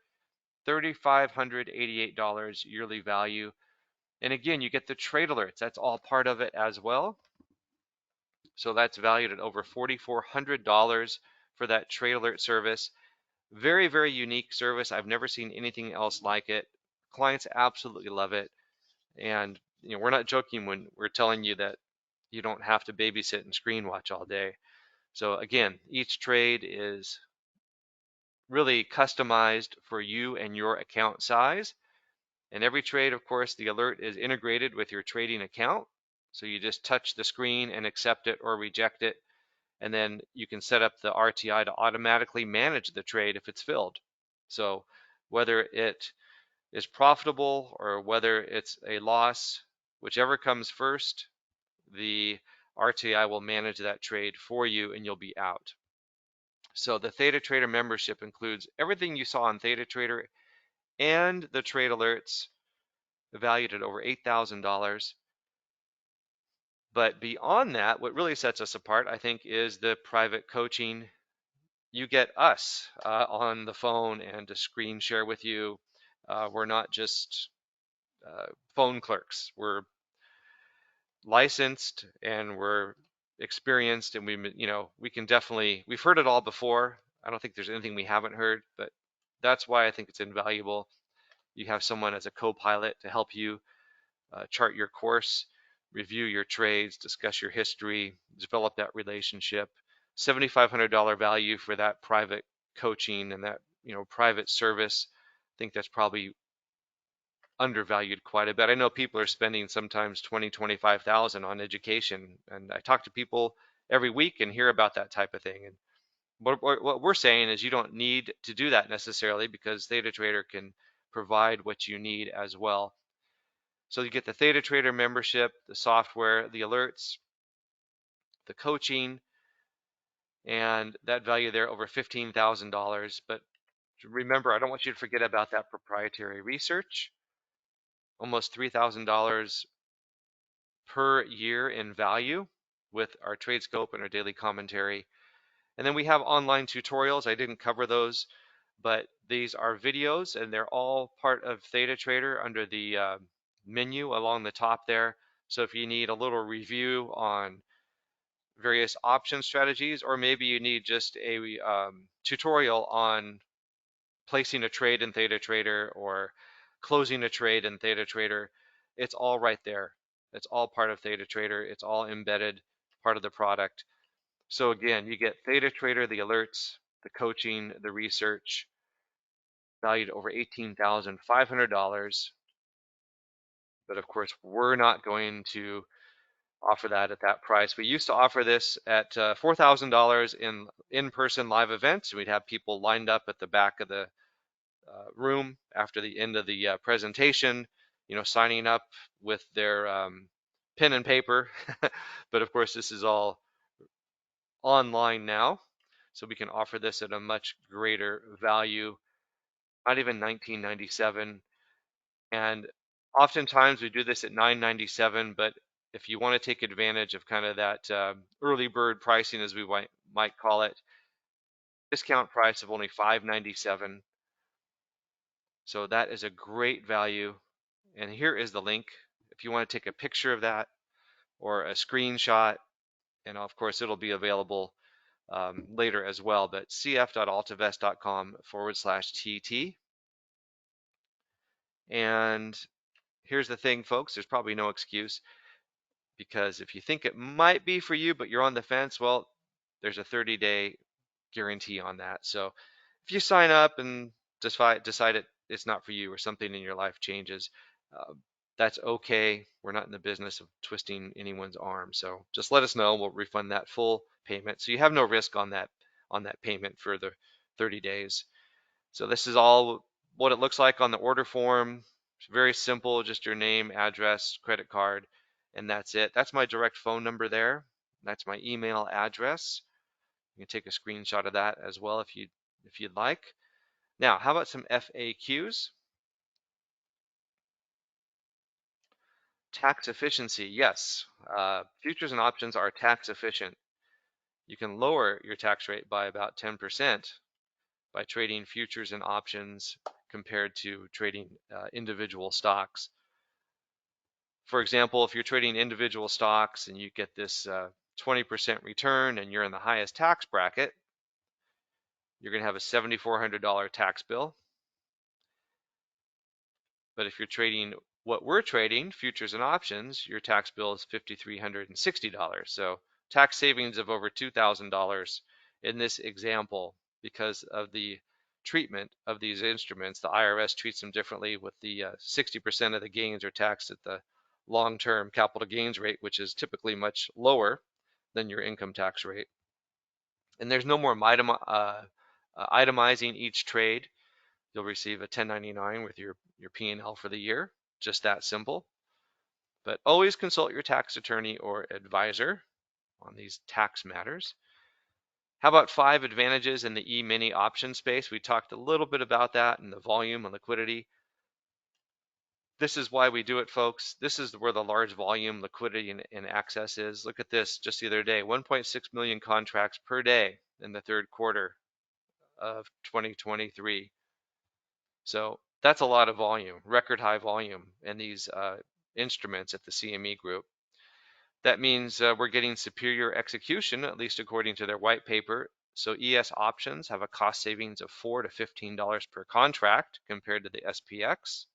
Speaker 1: $3,588 yearly value. And again, you get the trade alerts. That's all part of it as well. So that's valued at over $4,400 for that trade alert service. Very, very unique service. I've never seen anything else like it. Clients absolutely love it. And we're not joking when we're telling you that you don't have to babysit and screen watch all day. So again, each trade is really customized for you and your account size. And every trade, of course, the alert is integrated with your trading account. So you just touch the screen and accept it or reject it. And then you can set up the RTI to automatically manage the trade if it's filled. So whether it is profitable or whether it's a loss, whichever comes first, the RTI will manage that trade for you and you'll be out. So the ThetaTrader membership includes everything you saw on ThetaTrader and the trade alerts valued at over $8,000. But beyond that, what really sets us apart, I think, is the private coaching. You get us on the phone and to screen share with you. We're not just phone clerks. We're licensed and we're experienced, and we can definitely, we've heard it all before. I don't think there's anything we haven't heard, but that's why I think it's invaluable. You have someone as a co-pilot to help you chart your course, review your trades, discuss your history, develop that relationship. $7,500 value for that private coaching and that private service. I think that's probably undervalued quite a bit. I know people are spending sometimes 20, 25,000 on education, and I talk to people every week and hear about that type of thing. And what we're saying is you don't need to do that necessarily because ThetaTrader can provide what you need as well. So you get the ThetaTrader membership, the software, the alerts, the coaching, and that value there over $15,000. But remember, I don't want you to forget about that proprietary research, almost $3,000 per year in value with our trade scope and our daily commentary. And then we have online tutorials. I didn't cover those, but these are videos and they're all part of ThetaTrader under the menu along the top there. So if you need a little review on various option strategies, or maybe you need just a tutorial on placing a trade in ThetaTrader or closing a trade in ThetaTrader, it's all right there. It's all part of ThetaTrader. It's all embedded, part of the product. So again, you get ThetaTrader, the alerts, the coaching, the research, valued over $18,500. But of course, we're not going to offer that at that price. We used to offer this at $4,000 in-person live events. We'd have people lined up at the back of the room after the end of the presentation, signing up with their pen and paper. But of course, this is all online now, so we can offer this at a much greater value, not even 1997. And oftentimes we do this at 997, but if you want to take advantage of kind of that early bird pricing, as we might call it, discount price of only 597. So that is a great value. And here is the link if you want to take a picture of that or a screenshot. And of course, it'll be available later as well. But cf.altavest.com/TT. And here's the thing, folks, there's probably no excuse, because if you think it might be for you, but you're on the fence, well, there's a 30-day guarantee on that. So if you sign up and decide it's not for you, or something in your life changes, uh, that's okay. We're not in the business of twisting anyone's arm. So just let us know. We'll refund that full payment. So you have no risk on that payment for the 30 days. So this is all what it looks like on the order form. It's very simple, just your name, address, credit card, and that's it. That's my direct phone number there. That's my email address. You can take a screenshot of that as well if you'd like. Now, how about some FAQs? Tax efficiency, yes. Futures and options are tax efficient. You can lower your tax rate by about 10% by trading futures and options compared to trading individual stocks. For example, if you're trading individual stocks and you get this 20% return and you're in the highest tax bracket, you're going to have a $7,400 tax bill. But if you're trading what we're trading, futures and options, your tax bill is $5,360. So tax savings of over $2,000 in this example because of the treatment of these instruments. The IRS treats them differently, with the 60% of the gains are taxed at the long-term capital gains rate, which is typically much lower than your income tax rate. And there's no more itemizing each trade. You'll receive a 1099 with your P&L for the year. Just that simple. But always consult your tax attorney or advisor on these tax matters. How about 5 advantages in the E-mini option space? We talked a little bit about that in the volume and liquidity. This is why we do it, folks. This is where the large volume, liquidity, and access is. Look at this just the other day, 1.6 million contracts per day in the third quarter of 2023. So that's a lot of volume, record high volume in these instruments at the CME group. That means we're getting superior execution, at least according to their white paper. So ES options have a cost savings of $4 to $15 per contract compared to the SPX.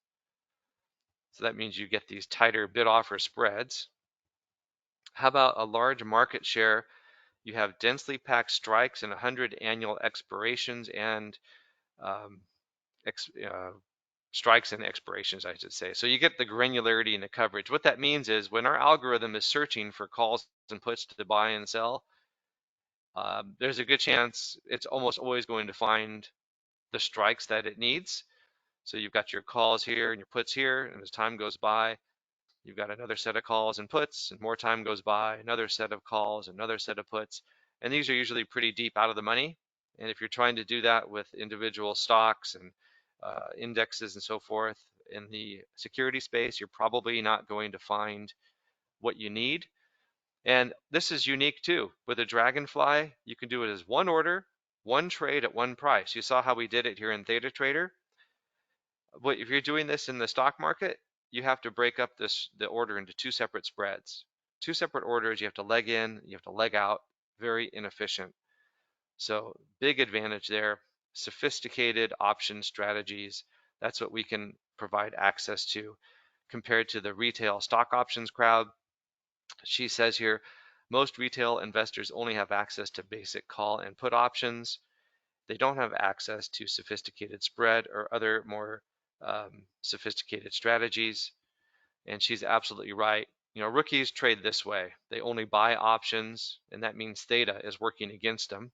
Speaker 1: So that means you get these tighter bid offer spreads. How about a large market share? You have densely packed strikes and 100 annual expirations and strikes and expirations, I should say. So you get the granularity and the coverage. What that means is when our algorithm is searching for calls and puts to buy and sell, there's a good chance it's almost always going to find the strikes that it needs. So you've got your calls here and your puts here, and as time goes by, you've got another set of calls and puts, and more time goes by, another set of calls, another set of puts. And these are usually pretty deep out of the money. And if you're trying to do that with individual stocks and indexes and so forth in the security space, you're probably not going to find what you need. And this is unique too. With a Dragonfly, you can do it as one order, one trade at one price. You saw how we did it here in ThetaTrader. But if you're doing this in the stock market, you have to break up the order into 2 separate spreads. 2 separate orders, you have to leg in, you have to leg out, very inefficient. So big advantage there. Sophisticated option strategies, that's what we can provide access to compared to the retail stock options crowd. She says here, most retail investors only have access to basic call and put options. They don't have access to sophisticated spread or other more sophisticated strategies. And she's absolutely right. You know, rookies trade this way. They only buy options, and that means theta is working against them.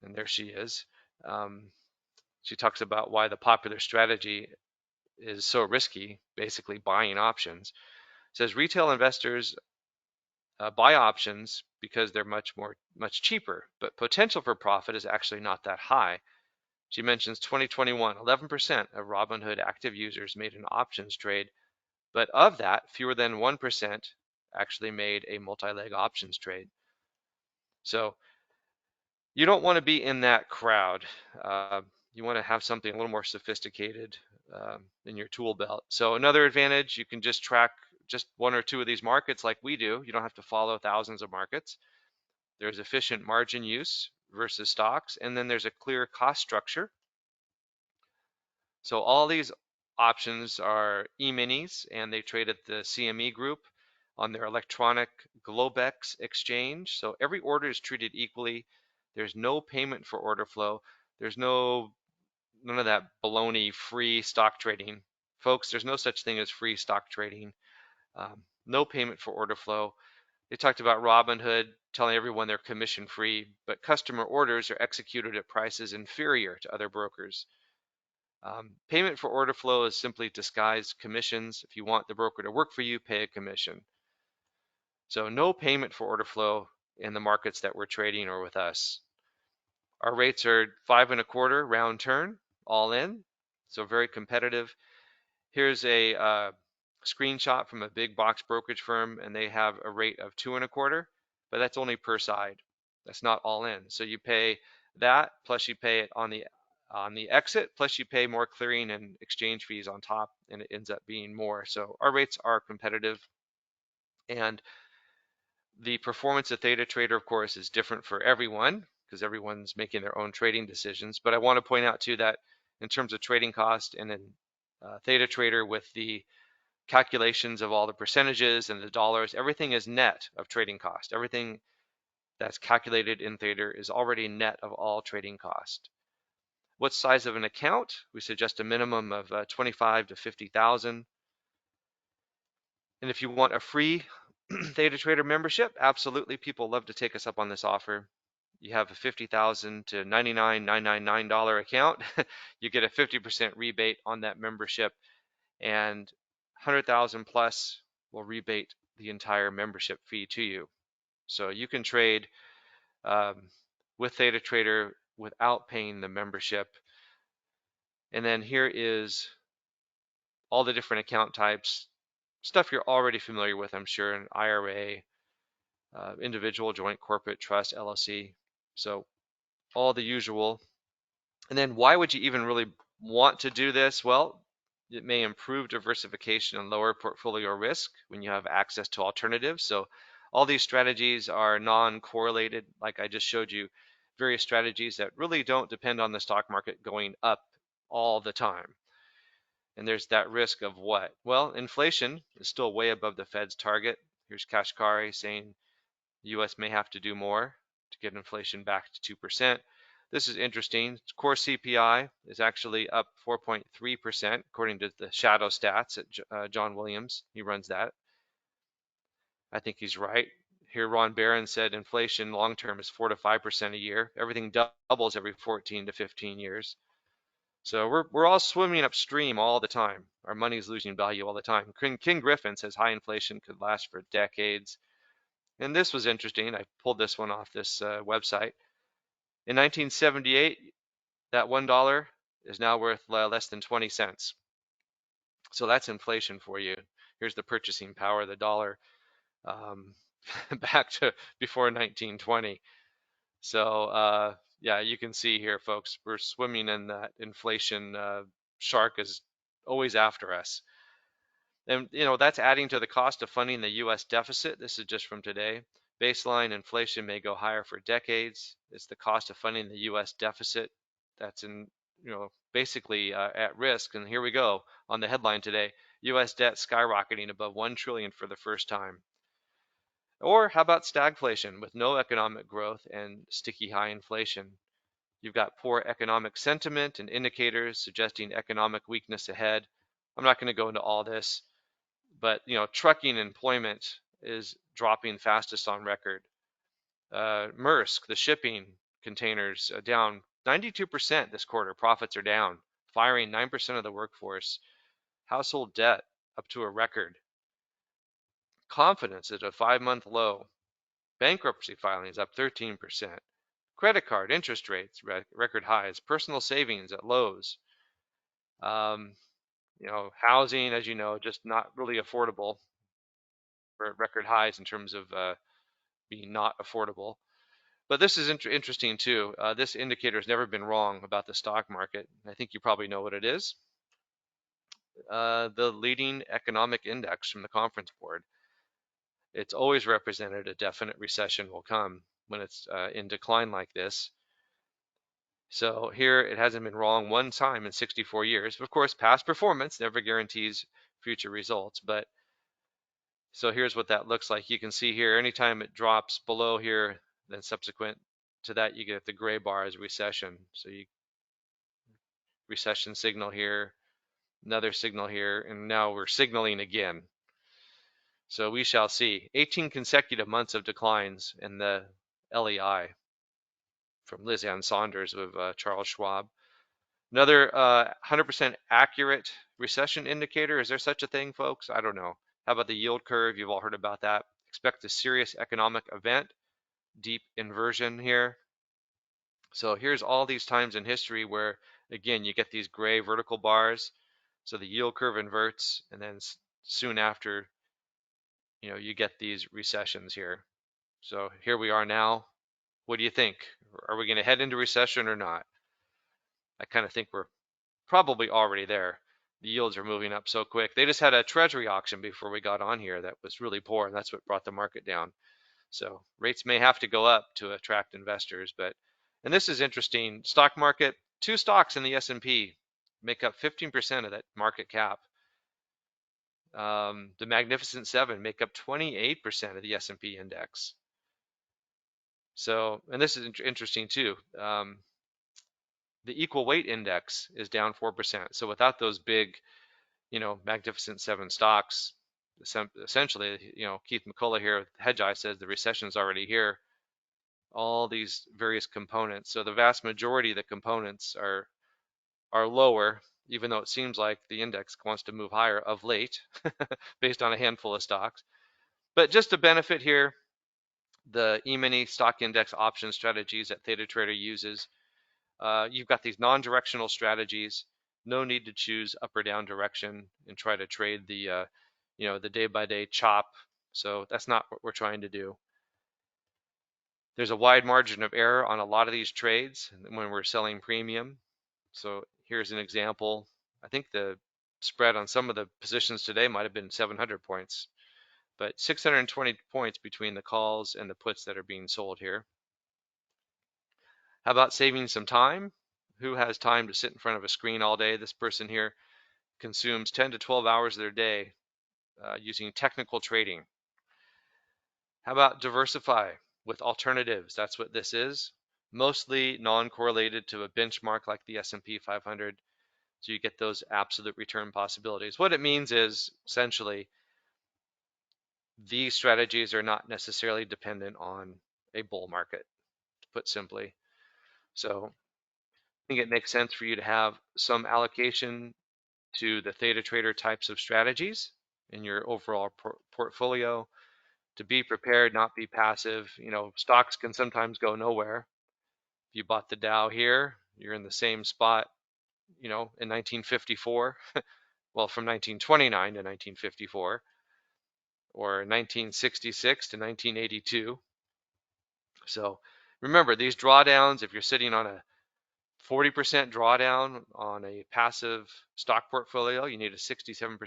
Speaker 1: And there she is. She talks about why the popular strategy is so risky, basically buying options. Says retail investors buy options because they're much cheaper, but potential for profit is actually not that high. She mentions 2021, 11% of Robinhood active users made an options trade, but of that, fewer than 1% actually made a multi-leg options trade. So you don't want to be in that crowd. You want to have something a little more sophisticated in your tool belt. So another advantage, you can just track just one or two of these markets like we do. You don't have to follow thousands of markets. There's efficient margin use versus stocks, and then there's a clear cost structure. So all these options are E-minis, and they trade at the CME group on their electronic Globex exchange. So every order is treated equally. There's no payment for order flow. There's none of that baloney free stock trading. Folks, there's no such thing as free stock trading. No payment for order flow. They talked about Robinhood telling everyone they're commission free, but customer orders are executed at prices inferior to other brokers. Payment for order flow is simply disguised commissions. If you want the broker to work for you, pay a commission. So no payment for order flow in the markets that we're trading or with us. Our rates are 5.25 round turn, all in, so very competitive. Here's a screenshot from a big box brokerage firm, and they have a rate of 2.25, but that's only per side. That's not all in. So you pay that, plus you pay it on the exit, plus you pay more clearing and exchange fees on top, and it ends up being more. So our rates are competitive, and the performance of ThetaTrader, of course, is different for everyone because everyone's making their own trading decisions. But I want to point out too that in terms of trading cost and in ThetaTrader with the calculations of all the percentages and the dollars, everything is net of trading cost. Everything that's calculated in Theta is already net of all trading cost. What size of an account? We suggest a minimum of 25 to 50,000. And if you want a free ThetaTrader membership, absolutely, people love to take us up on this offer. You have a $50,000 to $99,999 account. You get a 50% rebate on that membership, and 100,000 plus will rebate the entire membership fee to you. So you can trade with ThetaTrader without paying the membership. And then here is all the different account types, stuff you're already familiar with, I'm sure, an IRA, individual, joint, corporate, trust, LLC. So all the usual. And then why would you even really want to do this? Well, it may improve diversification and lower portfolio risk when you have access to alternatives. So all these strategies are non-correlated, like I just showed you, various strategies that really don't depend on the stock market going up all the time. And there's that risk of what? Well, inflation is still way above the Fed's target. Here's Kashkari saying the US may have to do more to get inflation back to 2%. This is interesting. Core CPI is actually up 4.3% according to the shadow stats at John Williams. He runs that. I think he's right. Here, Ron Barron said inflation long term is 4 to 5% a year. Everything doubles every 14 to 15 years. So we're all swimming upstream all the time. Our money's losing value all the time. King Griffin says high inflation could last for decades. And this was interesting. I pulled this one off this website. In 1978, that $1 is now worth less than 20 cents. So that's inflation for you. Here's the purchasing power of the dollar back to before 1920. So yeah, you can see here, folks, we're swimming in that inflation. Shark is always after us. And that's adding to the cost of funding the U.S. deficit. This is just from today. Baseline inflation may go higher for decades. It's the cost of funding the U.S. deficit that's basically at risk. And here we go on the headline today: U.S. debt skyrocketing above $1 trillion for the first time. Or how about stagflation with no economic growth and sticky high inflation? You've got poor economic sentiment and indicators suggesting economic weakness ahead. I'm not going to go into all this, but trucking employment is dropping fastest on record. Maersk, the shipping containers, down 92% this quarter. Profits are down, firing 9% of the workforce. Household debt up to a record. Confidence at a 5-month low. Bankruptcy filings up 13%. Credit card interest rates record highs. Personal savings at lows. Housing, as you know, just not really affordable. We're at record highs in terms of being not affordable. But this is interesting too. This indicator has never been wrong about the stock market. I think you probably know what it is. The leading economic index from the Conference Board. It's always represented a definite recession will come when it's in decline like this. So here it hasn't been wrong one time in 64 years. Of course, past performance never guarantees future results, but so here's what that looks like. You can see here, anytime it drops below here, then subsequent to that, you get the gray bar as recession. So you recession signal here, another signal here, and now we're signaling again. So we shall see 18 consecutive months of declines in the LEI from Liz Ann Saunders with Charles Schwab. Another 100% accurate recession indicator. Is there such a thing, folks? I don't know. How about the yield curve? You've all heard about that. Expect a serious economic event, deep inversion here. So here's all these times in history where, again, you get these gray vertical bars. So the yield curve inverts, and then soon after, you get these recessions here. So here we are now. What do you think? Are we going to head into recession or not? I kind of think we're probably already there. The yields are moving up so quick. They just had a treasury auction before we got on here that was really poor, and that's what brought the market down. So rates may have to go up to attract investors, and this is interesting. Stock market, 2 stocks in the S&P make up 15% of that market cap. The Magnificent Seven make up 28% of the S&P index. So, and this is interesting too. The equal weight index is down 4%. So without those big, Magnificent Seven stocks, essentially, Keith McCullough here, Hedging, says the recession is already here. All these various components. So the vast majority of the components are lower, even though it seems like the index wants to move higher of late, based on a handful of stocks. But just to benefit here, the E-mini stock index option strategies that ThetaTrader uses. You've got these non-directional strategies. No need to choose up or down direction and try to trade the day-by-day chop. So that's not what we're trying to do. There's a wide margin of error on a lot of these trades when we're selling premium. So here's an example. I think the spread on some of the positions today might have been 700 points, but 620 points between the calls and the puts that are being sold here. How about saving some time? Who has time to sit in front of a screen all day? This person here consumes 10 to 12 hours of their day using technical trading. How about diversify with alternatives? That's what this is. Mostly non-correlated to a benchmark like the S&P 500. So you get those absolute return possibilities. What it means is essentially these strategies are not necessarily dependent on a bull market, to put simply. So I think it makes sense for you to have some allocation to the ThetaTrader types of strategies in your overall portfolio, to be prepared, not be passive. Stocks can sometimes go nowhere. If you bought the Dow here, you're in the same spot, in 1954, well, from 1929 to 1954, or 1966 to 1982. So remember, these drawdowns, if you're sitting on a 40% drawdown on a passive stock portfolio, you need a 67%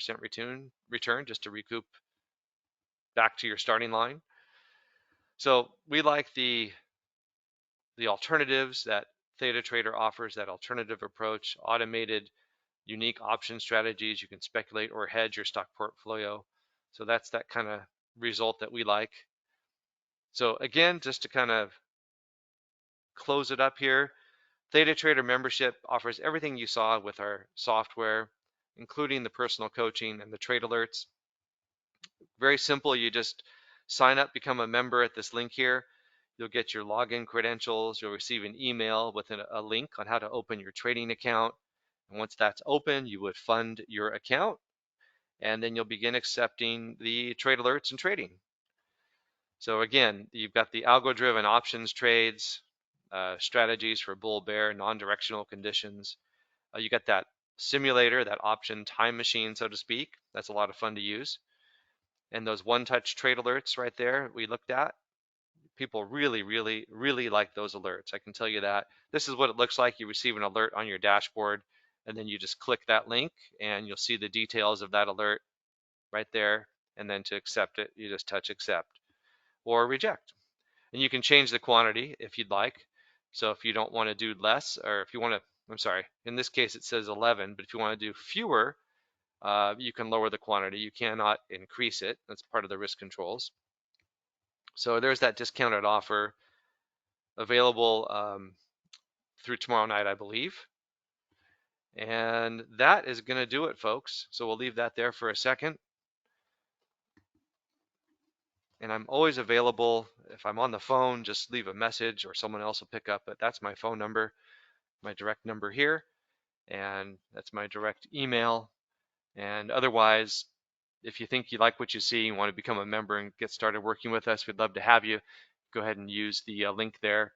Speaker 1: return just to recoup back to your starting line. So we like the alternatives that ThetaTrader offers, that alternative approach, automated, unique option strategies. You can speculate or hedge your stock portfolio. So that's that kind of result that we like. So again, just to kind of close it up here, ThetaTrader membership offers everything you saw with our software, including the personal coaching and the trade alerts. Very simple. You just sign up, become a member at this link here. You'll get your login credentials. You'll receive an email with a link on how to open your trading account. And once that's open, you would fund your account. and then you'll begin accepting the trade alerts and trading. So again, you've got the algo-driven options trades, strategies for bull, bear, non-directional conditions. You got that simulator, that option time machine, so to speak. That's a lot of fun to use. And those one-touch trade alerts right there we looked at, people really, really, really like those alerts. I can tell you that. This is what it looks like. You receive an alert on your dashboard, and then you just click that link, and you'll see the details of that alert right there. And then to accept it, you just touch accept or reject. And you can change the quantity if you'd like. So if you don't want to do less, or if you want to, I'm sorry, in this case it says 11, but if you want to do fewer, you can lower the quantity. You cannot increase it. That's part of the risk controls. So there's that discounted offer available through tomorrow night, I believe. And that is going to do it, folks. So we'll leave that there for a second. And I'm always available. If I'm on the phone, just leave a message or someone else will pick up. But that's my phone number, my direct number here. And that's my direct email. And otherwise, if you think you like what you see and want to become a member and get started working with us, we'd love to have you. Go ahead and use the link there,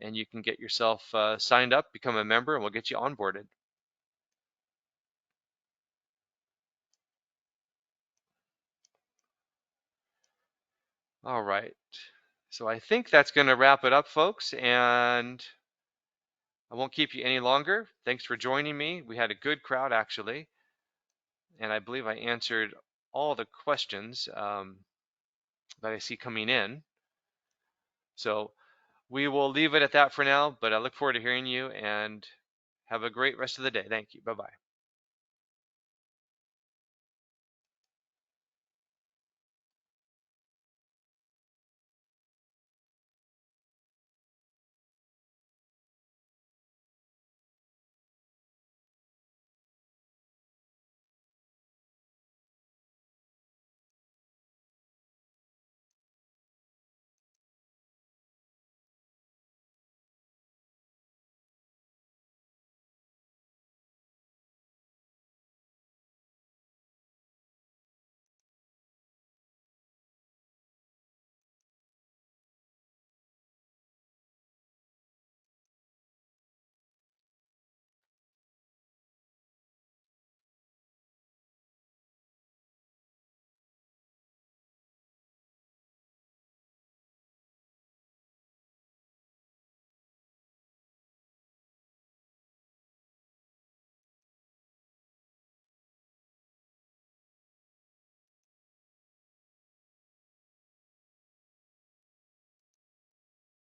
Speaker 1: and you can get yourself signed up, become a member, and we'll get you onboarded. All right. So I think that's going to wrap it up, folks, and I won't keep you any longer. Thanks for joining me. We had a good crowd, actually, and I believe I answered all the questions that I see coming in. So we will leave it at that for now, but I look forward to hearing you, and have a great rest of the day. Thank you. Bye-bye.